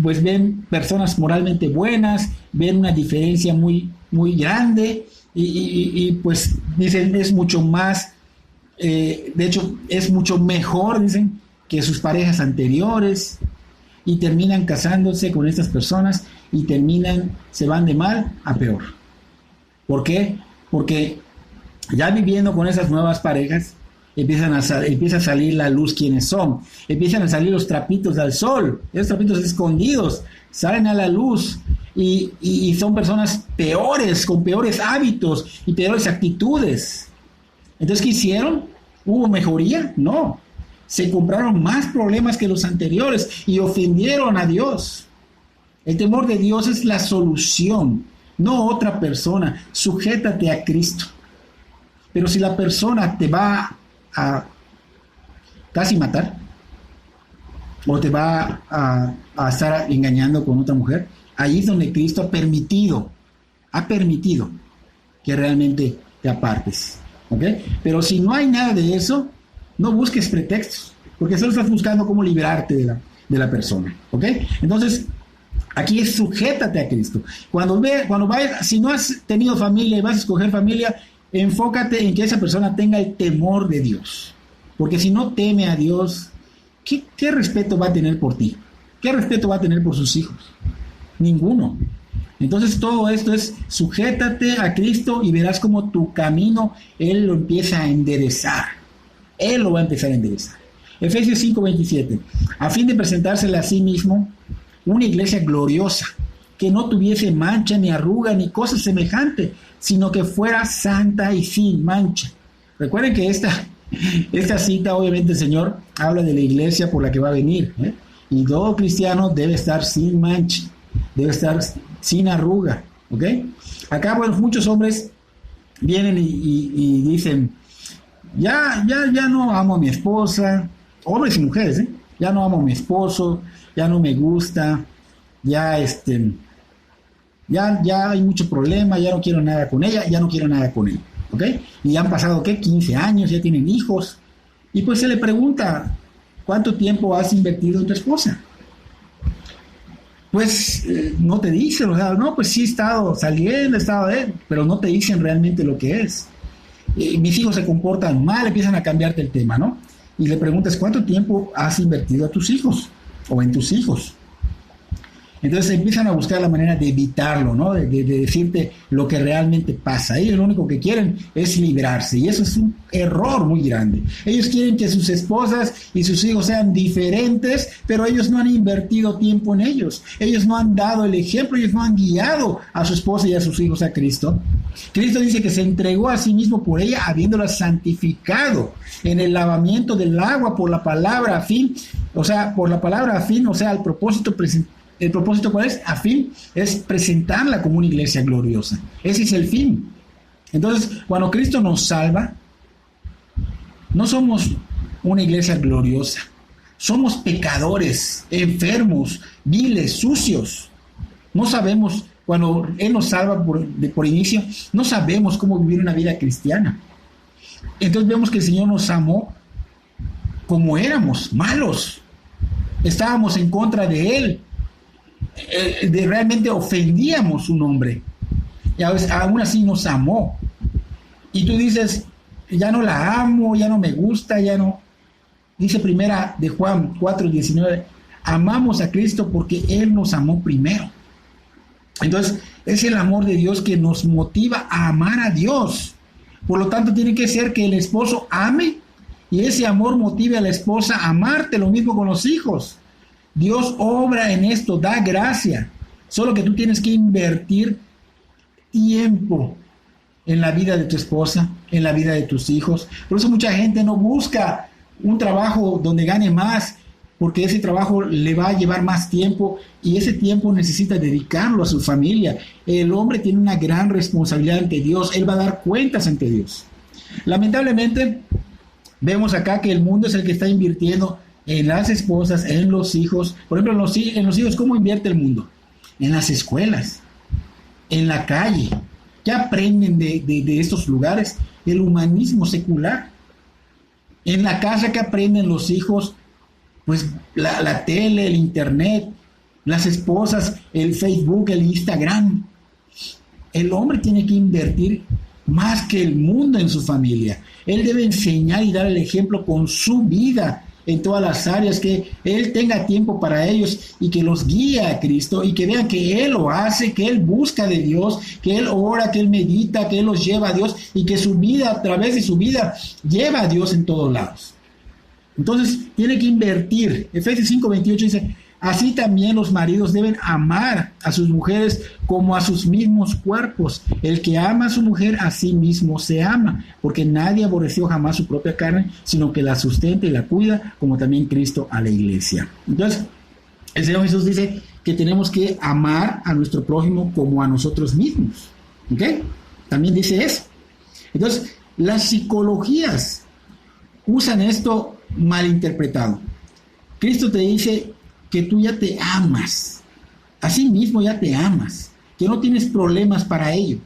pues ven personas moralmente buenas, ven una diferencia muy, muy grande y pues dicen es mucho más, de hecho es mucho mejor, dicen, que sus parejas anteriores, y terminan casándose con estas personas y se van de mal a peor. ¿Por qué? Porque ya viviendo con esas nuevas parejas, empieza a salir la luz quiénes son, empiezan a salir los trapitos al sol, esos trapitos escondidos salen a la luz y son personas peores, con peores hábitos y peores actitudes. Entonces, ¿qué hicieron? ¿Hubo mejoría? No. Se compraron más problemas que los anteriores y ofendieron a Dios. El temor de Dios es la solución, no otra persona. Sujétate a Cristo. Pero si la persona te va a casi matar, o te va a estar engañando con otra mujer, ahí es donde Cristo ha permitido que realmente te apartes. ¿Ok? Pero si no hay nada de eso, no busques pretextos, porque solo estás buscando cómo liberarte de la persona. ¿Ok? Entonces, aquí es sujétate a Cristo. Cuando vayas, si no has tenido familia y vas a escoger familia, enfócate en que esa persona tenga el temor de Dios. Porque si no teme a Dios, ¿qué respeto va a tener por ti? ¿Qué respeto va a tener por sus hijos? Ninguno. Entonces todo esto es sujétate a Cristo y verás como tu camino Él lo empieza a enderezar. Él lo va a empezar a enderezar. Efesios 5:27. A fin de presentársela a sí mismo una iglesia gloriosa, que no tuviese mancha, ni arruga, ni cosa semejante, sino que fuera santa y sin mancha. Recuerden que Esta cita, obviamente, el Señor habla de la iglesia por la que va a venir, ¿eh? Y todo cristiano debe estar sin mancha, debe estar sin arruga, ¿ok? Acá, bueno, muchos hombres vienen y dicen, ya no amo a mi esposa, hombres y mujeres, ¿eh? Ya no amo a mi esposo, ya no me gusta, ya ya hay mucho problema, ya no quiero nada con ella, ya no quiero nada con él, ¿ok? Y han pasado, ¿qué? 15 años, ya tienen hijos, y pues se le pregunta, ¿cuánto tiempo has invertido en tu esposa? Pues no te dicen, o sea, no, pues sí he estado saliendo, pero no te dicen realmente lo que es. Mis hijos se comportan mal, empiezan a cambiarte el tema, ¿no? Y le preguntas, ¿cuánto tiempo has invertido a tus hijos o en tus hijos? Entonces empiezan a buscar la manera de evitarlo, ¿no? De decirte lo que realmente pasa. Ellos lo único que quieren es librarse, y eso es un error muy grande. Ellos quieren que sus esposas y sus hijos sean diferentes, pero ellos no han invertido tiempo en ellos. Ellos no han dado el ejemplo, ellos no han guiado a su esposa y a sus hijos a Cristo. Cristo dice que se entregó a sí mismo por ella, habiéndola santificado en el lavamiento del agua por la palabra a fin, o sea, el propósito presente. ¿El propósito cuál es? A fin, es presentarla como una iglesia gloriosa. Ese es el fin. Entonces, cuando Cristo nos salva, no somos una iglesia gloriosa. Somos pecadores, enfermos, viles, sucios. No sabemos, cuando Él nos salva por inicio, no sabemos cómo vivir una vida cristiana. Entonces vemos que el Señor nos amó como éramos, malos. Estábamos en contra de Él. Realmente ofendíamos su nombre, y aún así nos amó. Y tú dices, ya no la amo, ya no me gusta, ya no. Dice primera de Juan 4:19, amamos a Cristo porque Él nos amó primero. Entonces es el amor de Dios que nos motiva a amar a Dios. Por lo tanto, tiene que ser que el esposo ame, y ese amor motive a la esposa a amarte. Lo mismo con los hijos. Dios obra en esto, da gracia. Solo que tú tienes que invertir tiempo en la vida de tu esposa, en la vida de tus hijos. Por eso mucha gente no busca un trabajo donde gane más, porque ese trabajo le va a llevar más tiempo, y ese tiempo necesita dedicarlo a su familia. El hombre tiene una gran responsabilidad ante Dios. Él va a dar cuentas ante Dios. Lamentablemente, vemos acá que el mundo es el que está invirtiendo en las esposas, en los hijos. Por ejemplo, en los hijos, ¿cómo invierte el mundo? En las escuelas, en la calle. ¿Qué aprenden de estos lugares? El humanismo secular. En la casa, ¿qué aprenden los hijos? Pues la tele, el internet, las esposas, el Facebook, el Instagram. El hombre tiene que invertir más que el mundo en su familia. Él debe enseñar y dar el ejemplo con su vida en todas las áreas, que Él tenga tiempo para ellos y que los guíe a Cristo, y que vean que Él lo hace, que Él busca de Dios, que Él ora, que Él medita, que Él los lleva a Dios, y que su vida, a través de su vida, lleva a Dios en todos lados. Entonces tiene que invertir. Efesios 5:28 dice, así también los maridos deben amar a sus mujeres como a sus mismos cuerpos. El que ama a su mujer, a sí mismo se ama, porque nadie aborreció jamás su propia carne, sino que la sustenta y la cuida, como también Cristo a la iglesia. Entonces, el Señor Jesús dice que tenemos que amar a nuestro prójimo como a nosotros mismos. ¿Ok? También dice eso. Entonces, las psicologías usan esto malinterpretado. Cristo te dice que tú ya te amas, así mismo ya te amas, que no tienes problemas para ello.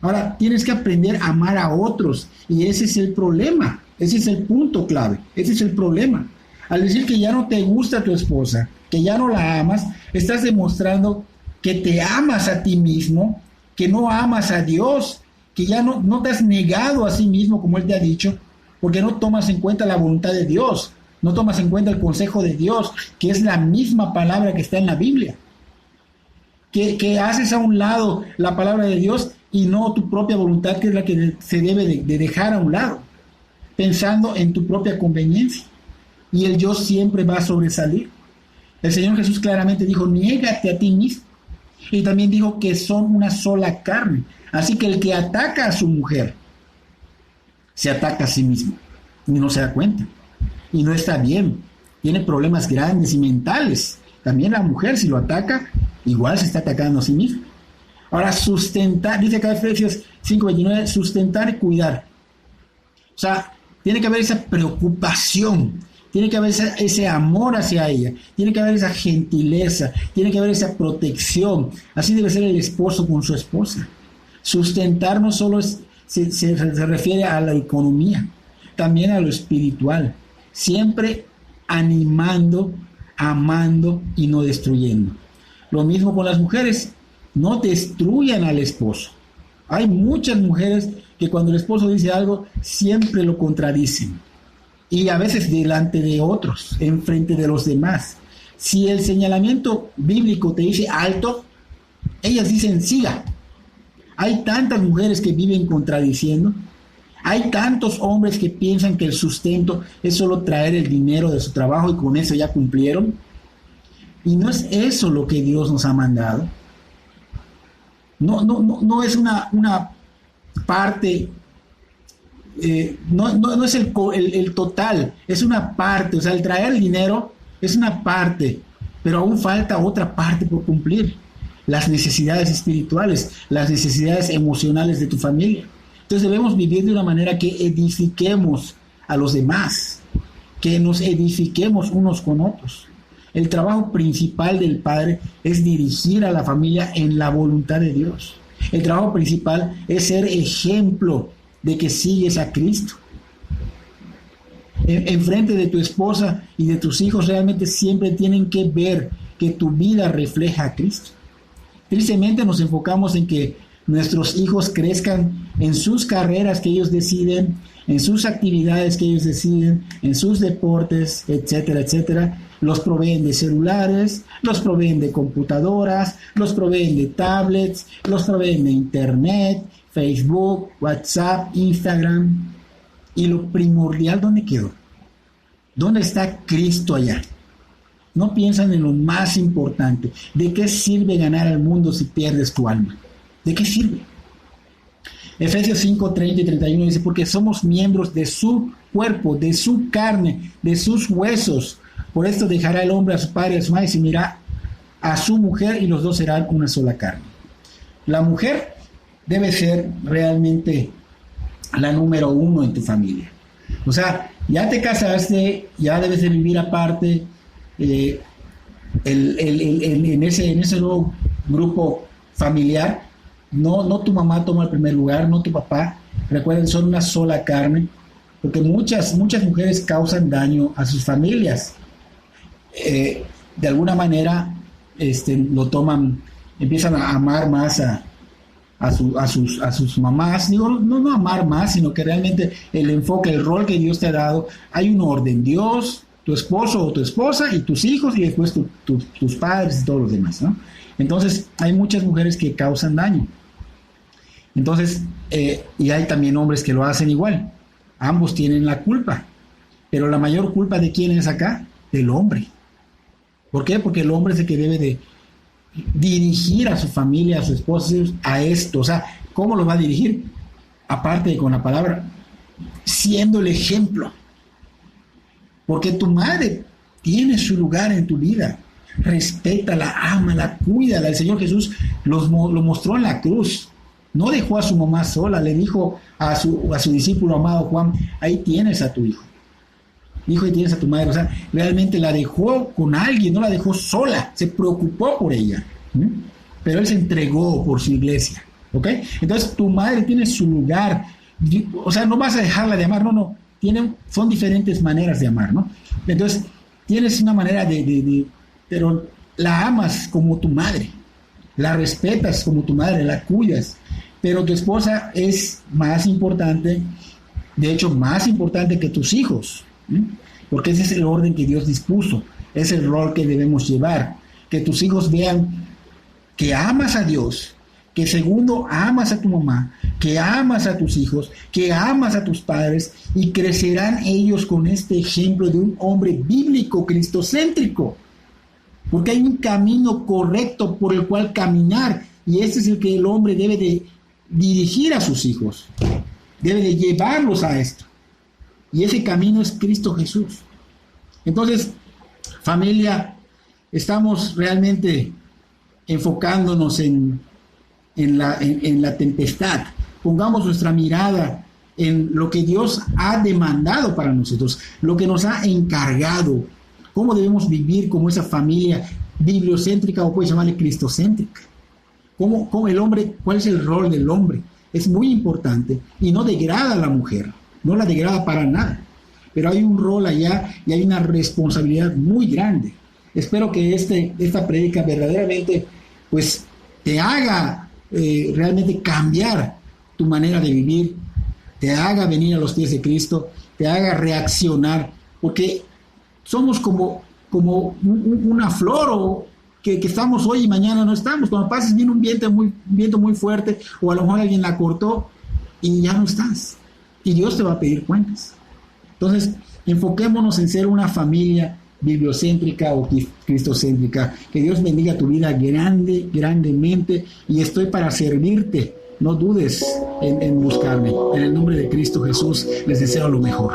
Ahora tienes que aprender a amar a otros, y ese es el problema, ese es el punto clave, ese es el problema. Al decir que ya no te gusta tu esposa, que ya no la amas, estás demostrando que te amas a ti mismo, que no amas a Dios, que ya no te has negado a sí mismo como Él te ha dicho, porque no tomas en cuenta la voluntad de Dios. No tomas en cuenta el consejo de Dios, que es la misma palabra que está en la Biblia. Que haces a un lado la palabra de Dios y no tu propia voluntad, que es la que se debe de dejar a un lado, pensando en tu propia conveniencia. Y el yo siempre va a sobresalir. El Señor Jesús claramente dijo, niégate a ti mismo. Y también dijo que son una sola carne. Así que el que ataca a su mujer, se ataca a sí mismo. y no se da cuenta. Y no está bien. Tiene problemas grandes y mentales. También la mujer, si lo ataca, igual se está atacando a sí misma. Ahora, sustentar, dice acá Efesios 5:29, sustentar y cuidar. O sea, tiene que haber esa preocupación, tiene que haber ese amor hacia ella, tiene que haber esa gentileza, tiene que haber esa protección. Así debe ser el esposo con su esposa. Sustentar no solo se refiere a la economía, también a lo espiritual. Siempre animando, amando y no destruyendo. Lo mismo con las mujeres, no destruyan al esposo. Hay muchas mujeres que cuando el esposo dice algo, siempre lo contradicen. Y a veces delante de otros, en frente de los demás. Si el señalamiento bíblico te dice alto, ellas dicen siga. Hay tantas mujeres que viven contradiciendo. Hay tantos hombres que piensan que el sustento es solo traer el dinero de su trabajo y con eso ya cumplieron. Y no es eso lo que Dios nos ha mandado. No es una parte, no es el total, es una parte. O sea, el traer el dinero es una parte, pero aún falta otra parte por cumplir. Las necesidades espirituales, las necesidades emocionales de tu familia. Entonces debemos vivir de una manera que edifiquemos a los demás, que nos edifiquemos unos con otros. El trabajo principal del padre es dirigir a la familia en la voluntad de Dios. El trabajo principal es ser ejemplo de que sigues a Cristo. En frente de tu esposa y de tus hijos realmente siempre tienen que ver que tu vida refleja a Cristo. Tristemente nos enfocamos en que nuestros hijos crezcan en sus carreras que ellos deciden, en sus actividades que ellos deciden, en sus deportes, etcétera, etcétera. Los proveen de celulares, los proveen de computadoras, los proveen de tablets, los proveen de internet, Facebook, WhatsApp, Instagram. Y lo primordial, ¿dónde quedó? ¿Dónde está Cristo allá? No piensan en lo más importante. ¿De qué sirve ganar al mundo si pierdes tu alma? ¿De qué sirve? Efesios 5:30 y 31 dice, porque somos miembros de su cuerpo, de su carne, de sus huesos. Por esto dejará el hombre a su padre y a su madre y se unirá a su mujer y los dos serán una sola carne. La mujer debe ser realmente la número uno en tu familia. O sea, ya te casaste, ya debes de vivir aparte, en ese nuevo grupo familiar. No tu mamá toma el primer lugar, no tu papá. Recuerden, son una sola carne, porque muchas mujeres causan daño a sus familias. De alguna manera lo toman, empiezan a amar más a sus mamás. Digo, no amar más, sino que realmente el enfoque, el rol que Dios te ha dado, hay un orden: Dios, tu esposo o tu esposa y tus hijos, y después tus padres y todos los demás, ¿no? Entonces hay muchas mujeres que causan daño. Entonces, y hay también hombres que lo hacen igual. Ambos tienen la culpa, pero la mayor culpa ¿de quién es acá? Del hombre. ¿Por qué? Porque el hombre es el que debe de dirigir a su familia, a su esposa, a esto. O sea, ¿cómo lo va a dirigir? Aparte de con la palabra, siendo el ejemplo. Porque tu madre tiene su lugar en tu vida. Respétala, ámala, cuídala. El Señor Jesús lo mostró en la cruz. No dejó a su mamá sola, le dijo a su discípulo amado Juan, ahí tienes a tu hijo. Hijo, ahí tienes a tu madre. O sea, realmente la dejó con alguien, no la dejó sola, se preocupó por ella. Pero Él se entregó por su iglesia. ¿Ok? Entonces tu madre tiene su lugar. O sea, no vas a dejarla de amar, no. Son diferentes maneras de amar, ¿no? Entonces, tienes una manera pero la amas como tu madre, la respetas como tu madre, la cuidas, pero tu esposa es más importante, de hecho más importante que tus hijos, porque ese es el orden que Dios dispuso, es el rol que debemos llevar, que tus hijos vean que amas a Dios, que segundo amas a tu mamá, que amas a tus hijos, que amas a tus padres, y crecerán ellos con este ejemplo de un hombre bíblico, cristocéntrico. Porque hay un camino correcto por el cual caminar, y este es el que el hombre debe de dirigir a sus hijos, debe de llevarlos a esto. Y ese camino es Cristo Jesús. Entonces, familia, estamos realmente enfocándonos en la tempestad. Pongamos nuestra mirada en lo que Dios ha demandado para nosotros, lo que nos ha encargado, cómo debemos vivir como esa familia bibliocéntrica, o puedes llamarle cristocéntrica. ¿Cómo el hombre, cuál es el rol del hombre? Es muy importante y no degrada a la mujer, no la degrada para nada, pero hay un rol allá y hay una responsabilidad muy grande. Espero que esta prédica verdaderamente pues te haga realmente cambiar tu manera de vivir, te haga venir a los pies de Cristo, te haga reaccionar, porque somos como una flor que estamos hoy y mañana no estamos. Cuando pases viene un viento muy fuerte, o a lo mejor alguien la cortó y ya no estás. Y Dios te va a pedir cuentas. Entonces, enfoquémonos en ser una familia bibliocéntrica o cristocéntrica. Que Dios bendiga tu vida grandemente, y estoy para servirte. No dudes en buscarme. En el nombre de Cristo Jesús les deseo lo mejor.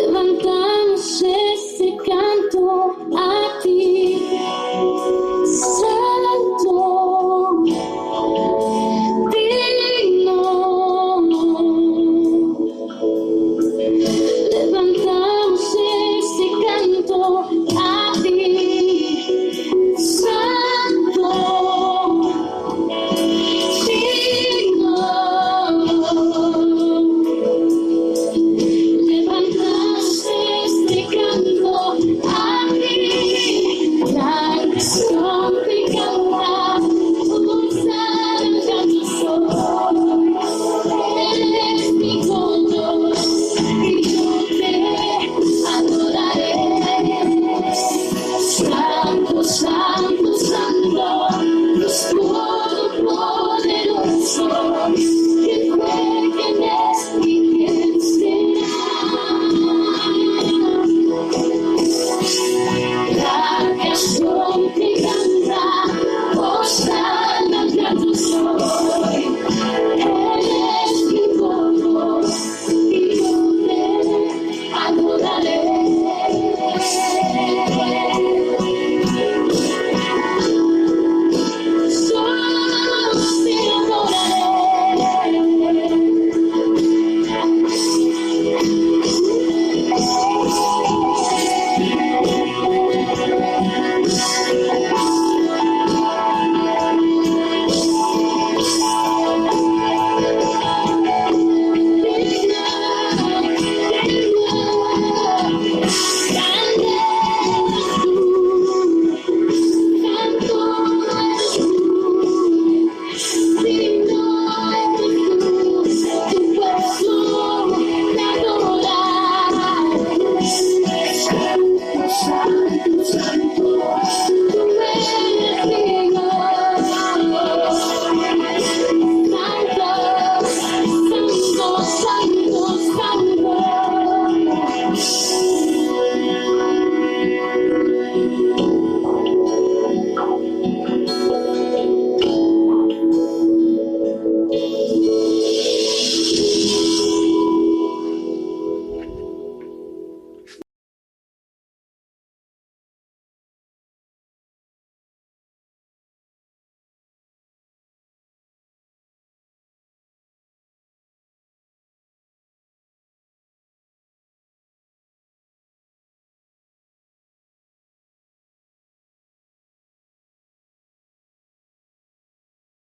Levantamos ese canto